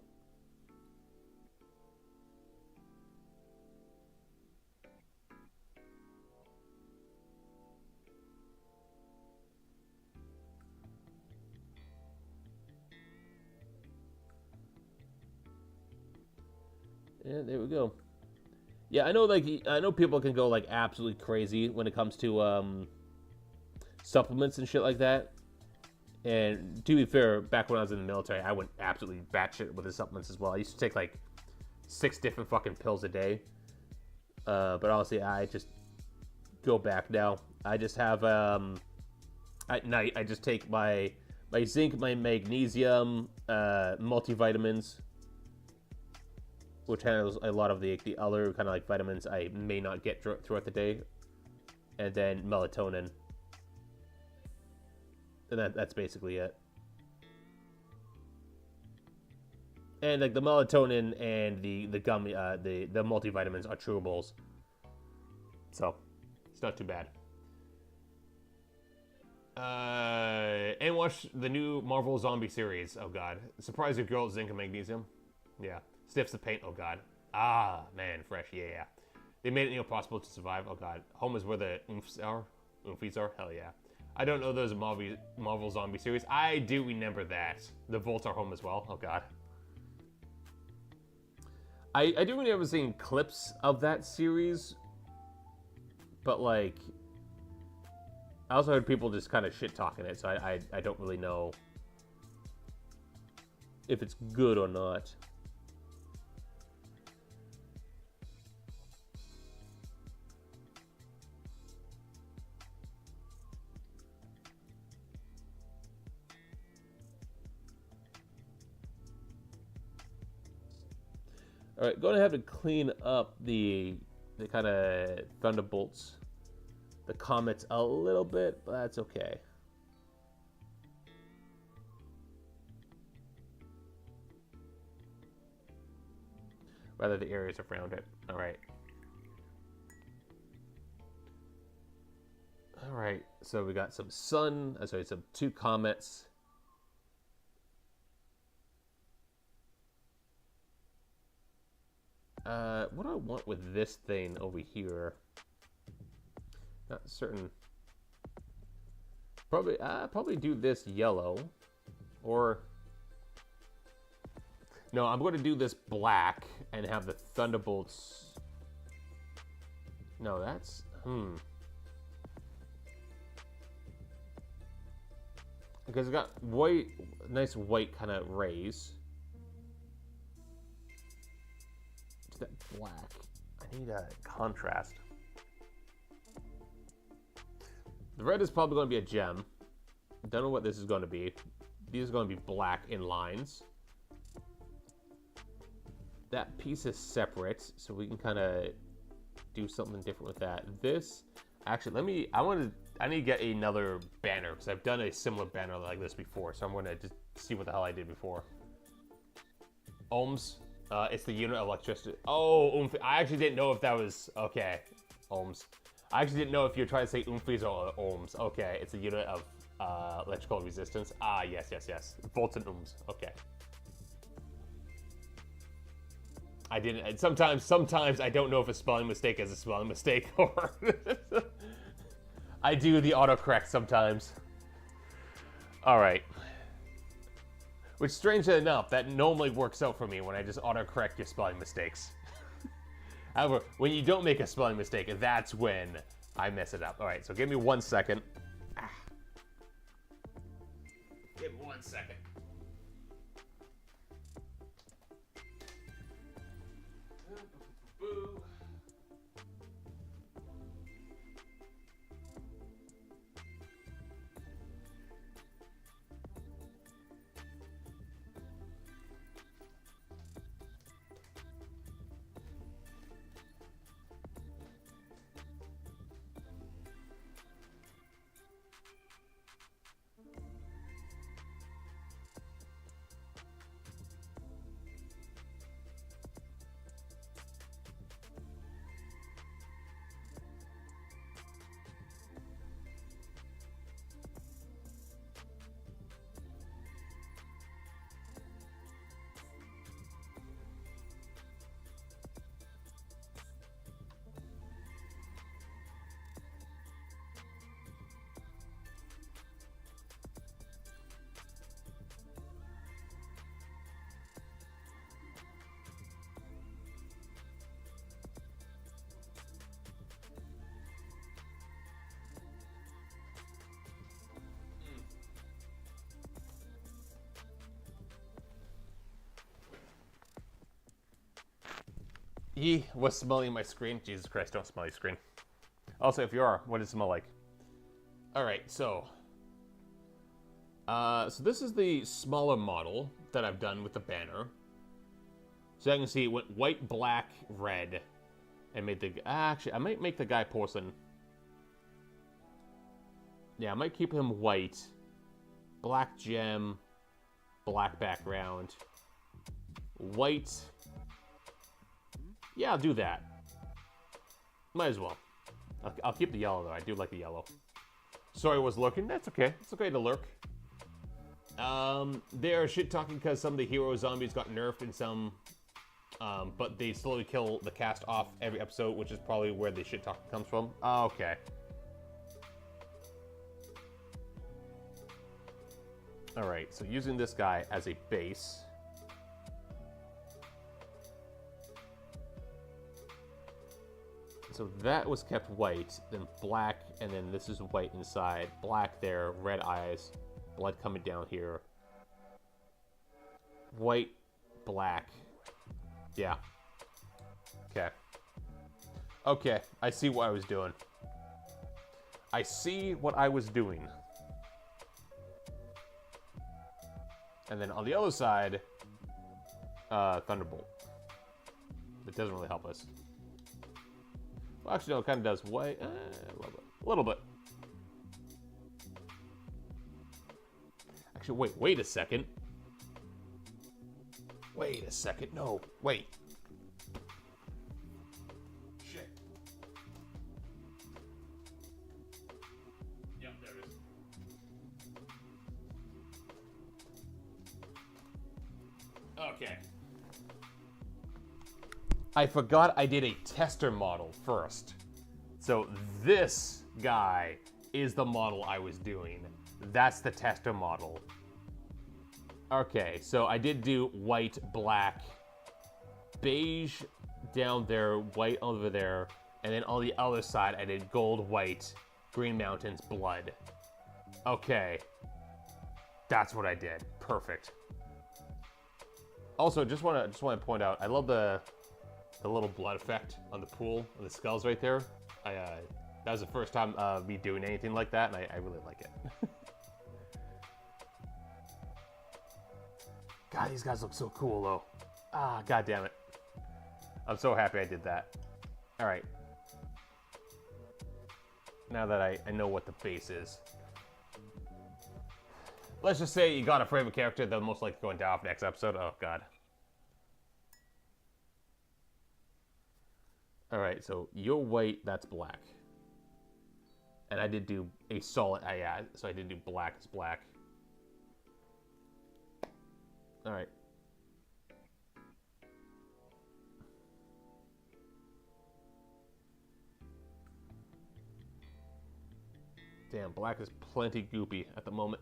Yeah, there we go. Yeah, I know people can go like absolutely crazy when it comes to supplements and shit like that. And to be fair, back when I was in the military, I went absolutely batshit with the supplements as well. I used to take like 6 different fucking pills a day. But honestly, I just go back now. I just have at night I just take my zinc, my magnesium, multivitamins, which handles a lot of the other kind of like vitamins I may not get throughout the day, and then melatonin, and that's basically it. And like the melatonin and the gummy, the multivitamins are chewables, so it's not too bad. And watch the new Marvel Zombie series. Oh god, surprise your girl, zinc and magnesium. Yeah. Stiffs the paint, oh god. Ah, man, fresh, yeah. They made it possible to survive, oh god. Home is where the oomphs are? Oomphs are? Hell yeah. I don't know those Marvel Zombie series. I do remember that. The Volts are home as well, oh god. I do remember seeing clips of that series, but like, I also heard people just kind of shit-talking it, so I don't really know if it's good or not. All right, going to have to clean up the kind of thunderbolts, the comets a little bit, but that's okay. Rather the areas around it. All right. All right, so we got some sun, some 2 comets. What do I want with this thing over here? Not certain. Probably do this yellow, or no, I'm going to do this black and have the thunderbolts. No, that's because it's got white, nice white kind of rays. That black. I need a contrast. The red is probably going to be a gem. Don't know what this is going to be. These are going to be black in lines. That piece is separate, so we can kind of do something different with that. This, actually, I need to get another banner because I've done a similar banner like this before. So I'm going to just see what the hell I did before. Ohms. It's the unit of electricity. Oh, oomph. I actually didn't know if that was... Okay, ohms. I actually didn't know if you're trying to say oomphies or ohms. Okay, it's a unit of electrical resistance. Ah, yes, yes, yes. Volts and ohms. Okay. I didn't... Sometimes I don't know if a spelling mistake is a spelling mistake or... I do the autocorrect sometimes. All right. Which, strangely enough, that normally works out for me when I just autocorrect your spelling mistakes. However, when you don't make a spelling mistake, that's when I mess it up. All right, so give me 1 second. Give me 1 second. Boo. Ye was smelling my screen. Jesus Christ, don't smell your screen. Also, if you are, what does it smell like? Alright, so this is the smaller model that I've done with the banner. So I can see it went white, black, red, and made the... Actually, I might make the guy porcelain. Yeah, I might keep him white. Black gem, black background, white... Yeah, I'll do that. Might as well. I'll keep the yellow, though. I do like the yellow. Sorry I was lurking. That's okay. It's okay to lurk. They're shit-talking because some of the hero zombies got nerfed in some... but they slowly kill the cast off every episode, which is probably where the shit-talking comes from. Okay. Alright, so using this guy as a base... So that was kept white, then black, and then this is white inside. Black there, red eyes, blood coming down here. White, black. Yeah. Okay. Okay, I see what I was doing. I see what I was doing. And then on the other side, Thunderbolt. That doesn't really help us. Well, actually, no, it kind of does. White, a little bit. Actually, wait a second. Wait a second. No, wait. Shit. Yep, there it is. Okay. I forgot I did a tester model first. So this guy is the model I was doing. That's the tester model. Okay, so I did do white, black, beige down there, white over there, and then on the other side I did gold, white, Green Mountains, blood. Okay, that's what I did. Perfect. Also, just want to point out, I love the little blood effect on the pool, on the skulls right there. That was the first time me doing anything like that, and I really like it. God, these guys look so cool, though. Ah, god damn it. I'm so happy I did that. All right. Now that I know what the base is. Let's just say you got a favorite character that most likely going down off next episode. Oh, god. All right, so you're white, that's black. And I did do a solid, yeah, so I did do black as black. All right. Damn, black is plenty goopy at the moment.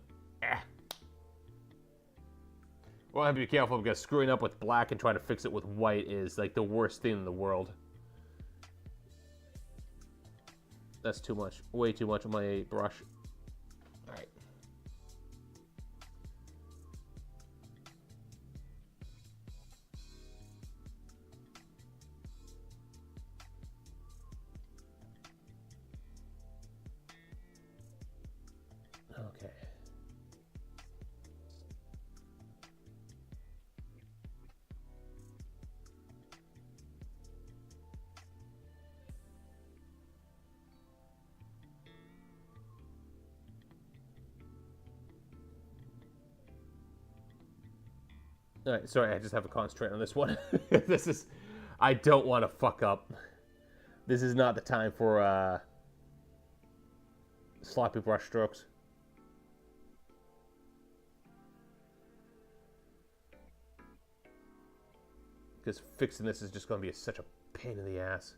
Well, I have to be careful because screwing up with black and trying to fix it with white is like the worst thing in the world. That's too much. Way too much on my brush. All right. Okay. All right, sorry, I just have to concentrate on this one. This is, I don't want to fuck up. This is not the time for sloppy brush strokes. Because fixing this is just going to be such a pain in the ass.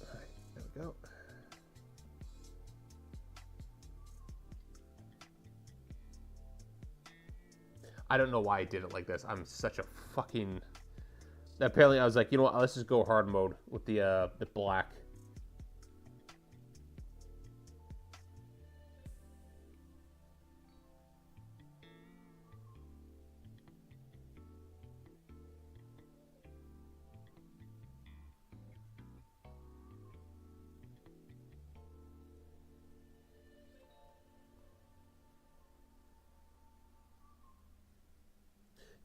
All right, there we go. I don't know why I did it like this. I'm such a fucking... Apparently I was like, you know what, let's just go hard mode with the black.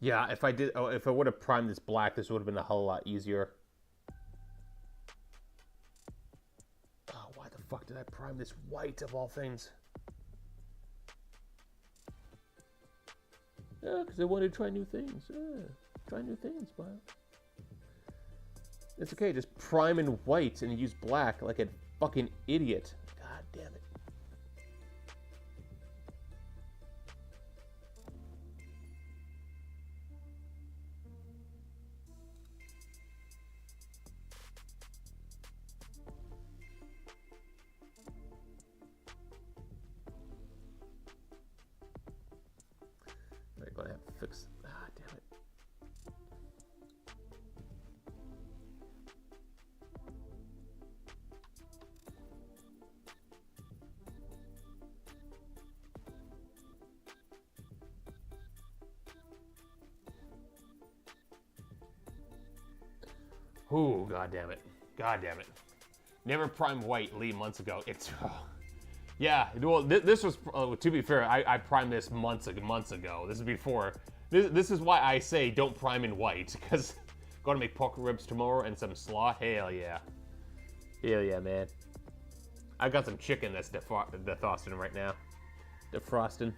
Yeah, if I did, if I would have primed this black, this would have been a whole lot easier. Oh, why the fuck did I prime this white of all things? Yeah, because I wanted to try new things. Yeah, try new things, but it's okay. Just prime in white and use black like a fucking idiot. God damn it. I'm gonna have to fix. Ah, damn it. Ooh, god damn it. God damn it. Never primed white Lee months ago. It's... yeah, well, this was... to be fair, I primed this months ago. This is before... This is why I say don't prime in white, because going to make pork ribs tomorrow and some slaw. Hell yeah. Hell yeah, man. I got some chicken that's defrosting right now. Defrosting.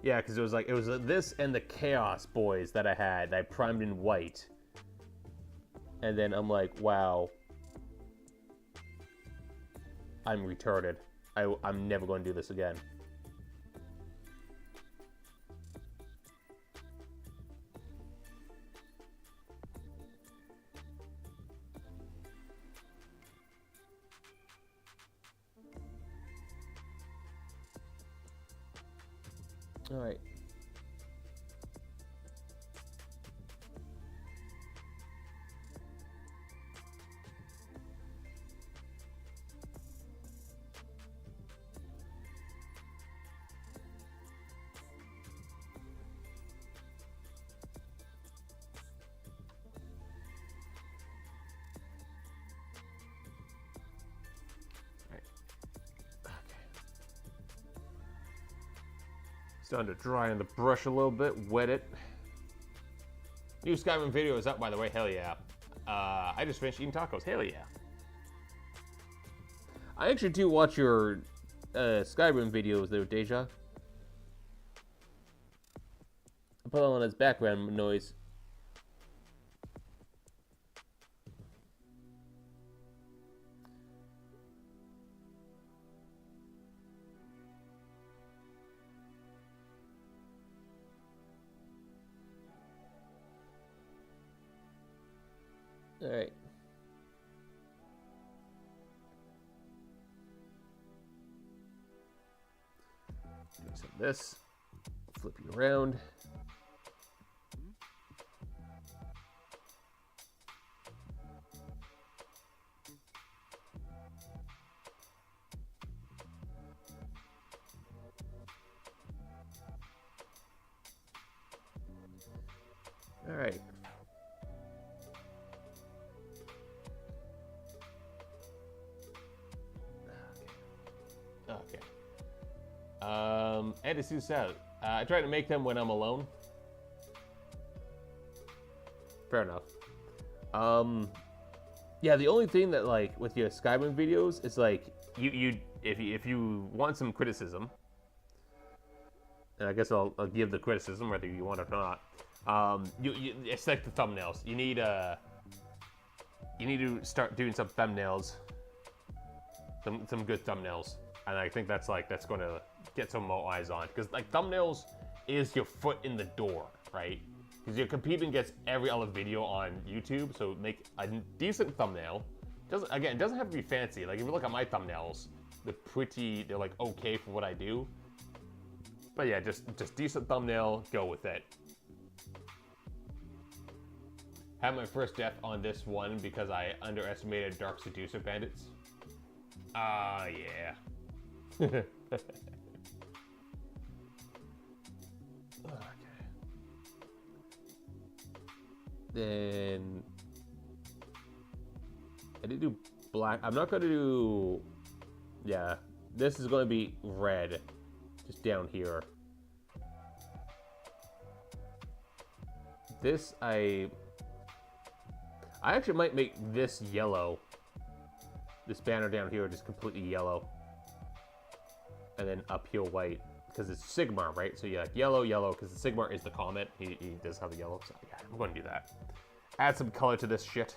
Yeah, because it was this and the Chaos Boys that I had. I primed in white. And then I'm like, wow. I'm retarded. I'm never going to do this again. All right. Starting to dry on the brush a little bit, wet it. New Skyrim video is up, by the way. Hell yeah. I just finished eating tacos. Hell yeah. I actually do watch your Skyrim videos there, Deja. I put on as background noise. All right. So this, flip you around. All right. Okay. And it's too sad. I try to make them when I'm alone. Fair enough. Yeah, the only thing that, like, with your Skyrim videos is, like, if you want some criticism, and I guess I'll give the criticism whether you want it or not. It's like the thumbnails. You need to start doing some thumbnails, some good thumbnails, and I think that's going to get some more eyes on, because like thumbnails is your foot in the door, right? Because you're competing against every other video on YouTube, so make a decent thumbnail. It doesn't have to be fancy. Like if you look at my thumbnails, they're like okay for what I do. But yeah, just decent thumbnail, go with it. Had my first death on this one because I underestimated Dark Seducer bandits. Yeah. Okay. Then I did do black. I'm not going to do. Yeah, this is going to be red, just down here. This I actually might make this yellow. This banner down here just completely yellow, and then up here white, because it's Sigmar, right? So yeah, yellow, because the Sigmar is the comet. He does have the yellow. So yeah, I'm going to do that. Add some color to this shit.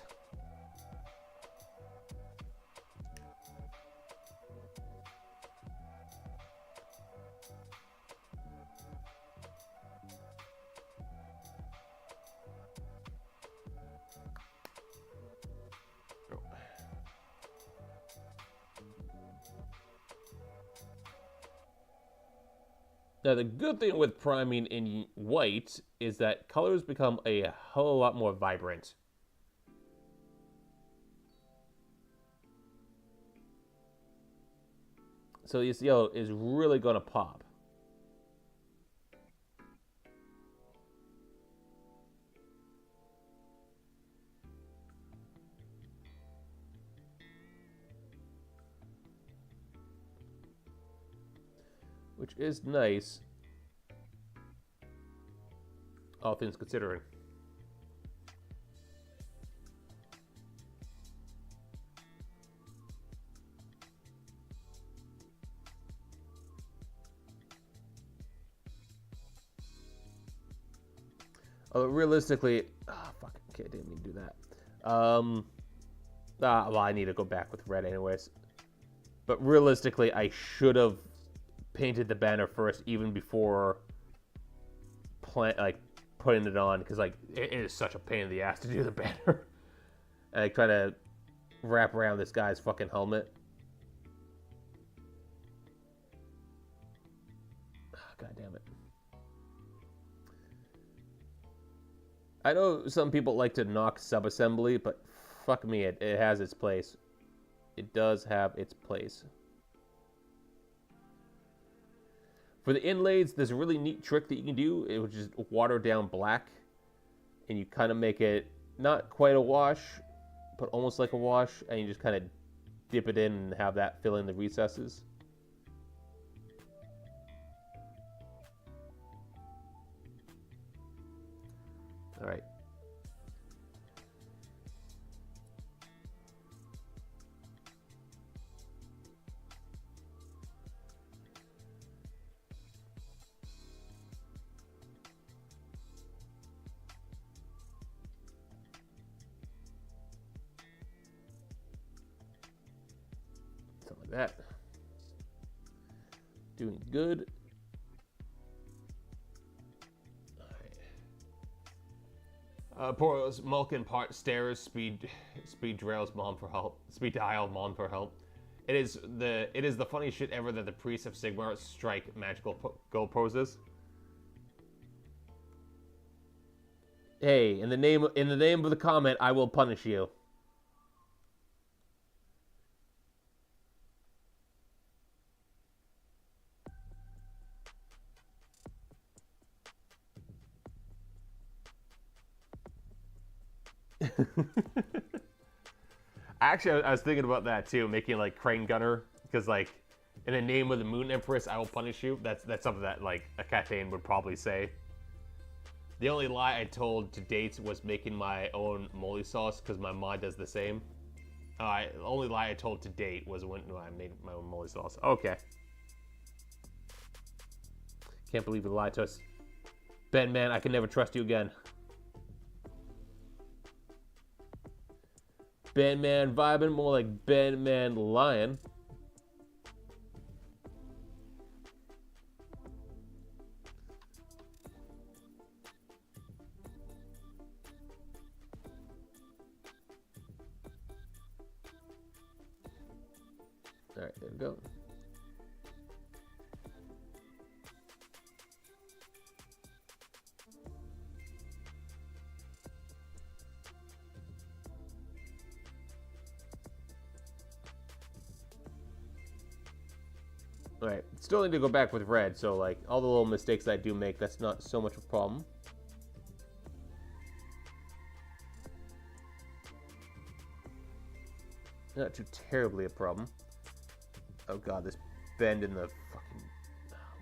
Now, the good thing with priming in white is that colors become a whole lot more vibrant. So this yellow is really going to pop. Which is nice, all things considering. Although realistically, fuck, okay, I didn't mean to do that. Well, I need to go back with red anyways. But realistically, I should have painted the banner first, even before putting it on, because like it is such a pain in the ass to do the banner. And I try to wrap around this guy's fucking helmet. God damn it. I know some people like to knock sub-assembly, but fuck me, it has its place. It does have its place. For the inlays, there's a really neat trick that you can do, which is water down black. And you kind of make it not quite a wash, but almost like a wash. And you just kind of dip it in and have that fill in the recesses. All right. Something like that. Doing good. Poros, Mulkin, part stairs, speed drails mom for help. Speed dial mom for help. It is the funniest shit ever that the priests of Sigmar strike magical goal poses. Hey, in the name of the comment, I will punish you. Actually, I was thinking about that too, making like Crane Gunner, because like, in the name of the Moon Empress, I will punish you. That's something that like a Cathay would probably say. The only lie I told to date was making my own moly sauce, because my mod does the same. The only lie I told to date was when I made my own moly sauce. Okay. Can't believe you lied to us. Ben, man, I can never trust you again. Ben Man vibing, more like Ben Man lying. All right, there we go. Alright, still need to go back with red, so like all the little mistakes I do make, that's not so much of a problem. Not too terribly a problem. Oh god, this bend in the fucking...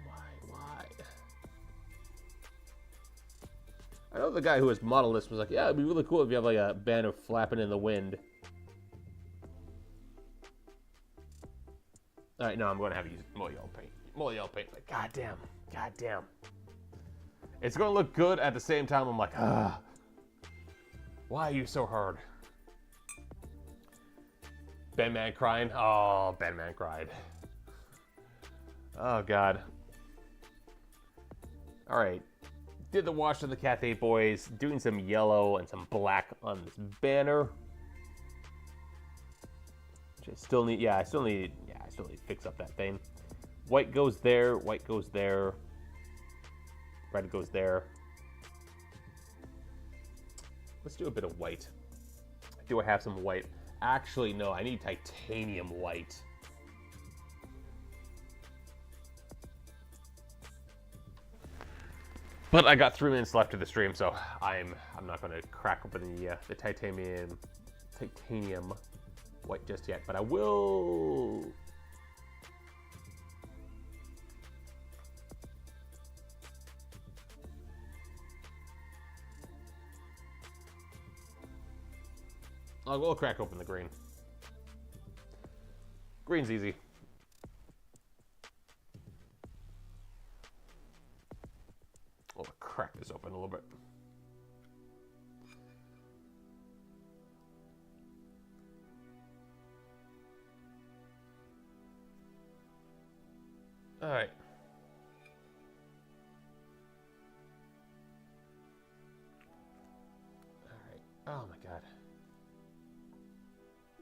Why? I know the guy who was modeled this was like, yeah, it'd be really cool if you have like a banner flapping in the wind. Alright, no, I'm going to have to use more yellow paint. More yellow paint. Like, God damn. It's going to look good at the same time. I'm like, why are you so hard? Ben Man crying. Oh, Ben Man cried. Oh, God. Alright. Did the wash of the Cathay boys. Doing some yellow and some black on this banner. Which I still need to fix up that thing. White goes there, white goes there, red goes there. Let's do a bit of white. Do I have some white? Actually, no, I need titanium white. But I got 3 minutes left of the stream, so I'm not going to crack open the titanium white just yet, but I will. I will crack open the green. Green's easy. I'll crack this open a little bit. All right. Oh my god.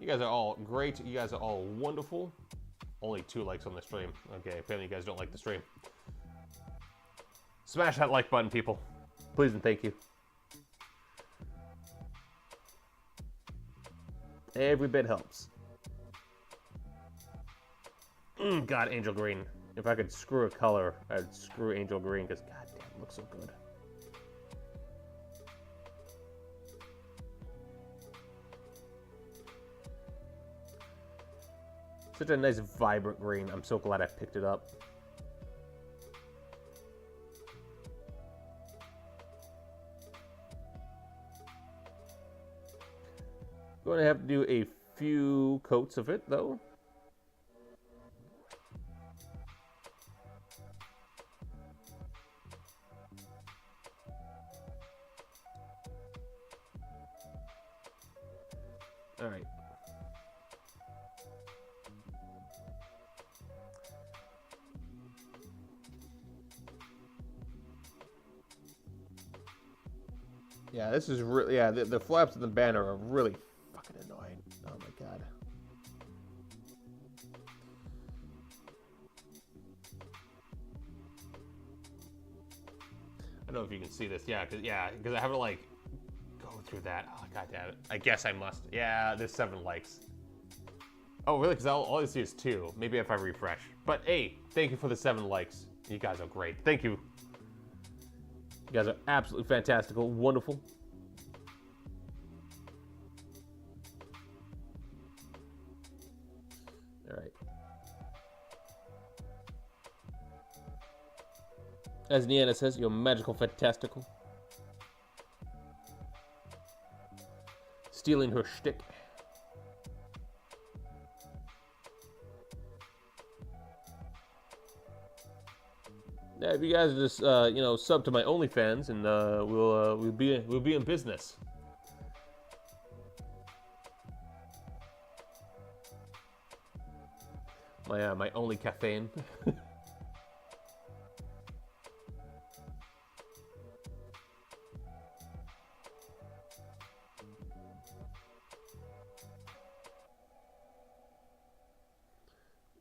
You guys are all great. You guys are all wonderful. Only 2 likes on the stream. Okay, apparently you guys don't like the stream. Smash that like button, people. Please and thank you. Every bit helps. God, Angel Green. If I could screw a color, I'd screw Angel Green, because goddamn, it looks so good. Such a nice, vibrant green. I'm so glad I picked it up. Going to have to do a few coats of it, though. All right. Yeah, this is really, yeah, the flaps of the banner are really fucking annoying. Oh my god. I don't know if you can see this. Yeah, because I have to like go through that. Oh god damn it. I guess I must. Yeah, there's 7 likes. Oh really? Because all I see is 2. Maybe if I refresh. But hey, thank you for the 7 likes. You guys are great. Thank you. You guys are absolutely fantastical, wonderful. All right. As Niana says, you're magical, fantastical. Stealing her shtick. Yeah, if you guys just you know, sub to my OnlyFans, and we'll be in business. My only caffeine.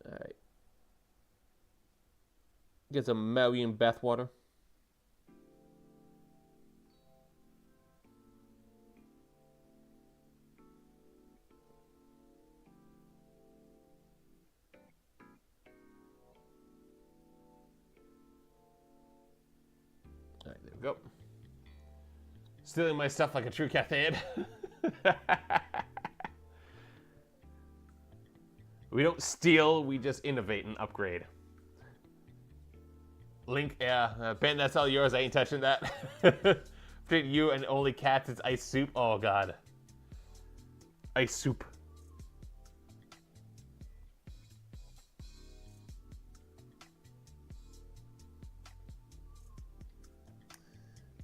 All right. Get some Malian bathwater. All right, there we go. Stealing my stuff like a true Cathay. We don't steal, we just innovate and upgrade. Link, yeah, Ben, that's all yours. I ain't touching that. Between you and only cats, it's ice soup. Oh god, ice soup.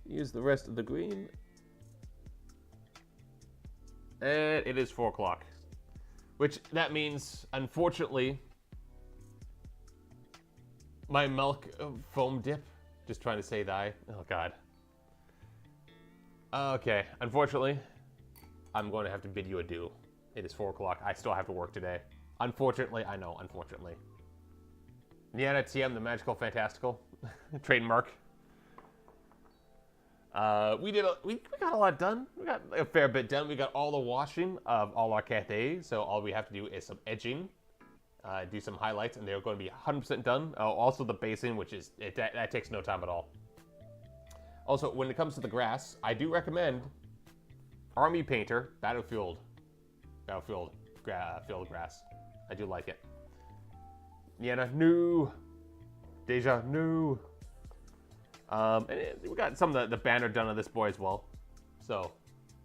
Use the rest of the green, and it is 4 o'clock, which that means, unfortunately, my milk foam dip. Just trying to say that. Oh god. Okay, unfortunately, I'm going to have to bid you adieu. It is 4 o'clock. I still have to work today. Unfortunately, I know. Unfortunately. Niana TM, the magical fantastical trademark. We got a lot done. We got a fair bit done. We got all the washing of all our Cathay, so all we have to do is some edging. Do some highlights, and they're going to be 100% done. Also the basing, which is, that takes no time at all. Also, when it comes to the grass, I do recommend Army Painter, Battlefield grass. I do like it. Niana, new. Deja, new. And we got some of the banner done on this boy as well. So,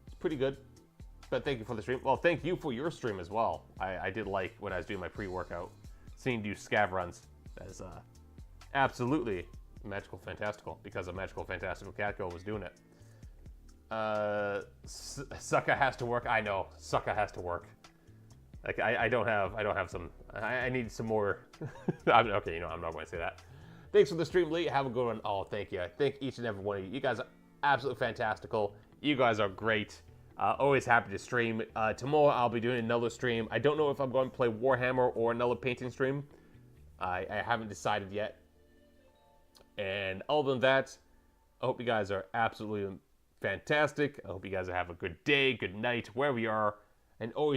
it's pretty good. But thank you for the stream. Well, thank you for your stream as well. I did like when I was doing my pre-workout, seeing you scav runs. That is absolutely magical fantastical, because a magical fantastical catgirl was doing it. Sucka has to work. I know, Sucka has to work. Like I don't have some. I need some more. Okay, you know, I'm not going to say that. Thanks for the stream, Lee. Have a good one. Oh, thank you. Thank each and every one of you. You guys are absolutely fantastical. You guys are great. Always happy to stream. Tomorrow I'll be doing another stream. I don't know if I'm going to play Warhammer or another painting stream. I haven't decided yet. And other than that, I hope you guys are absolutely fantastic. I hope you guys have a good day, good night, wherever you are. And always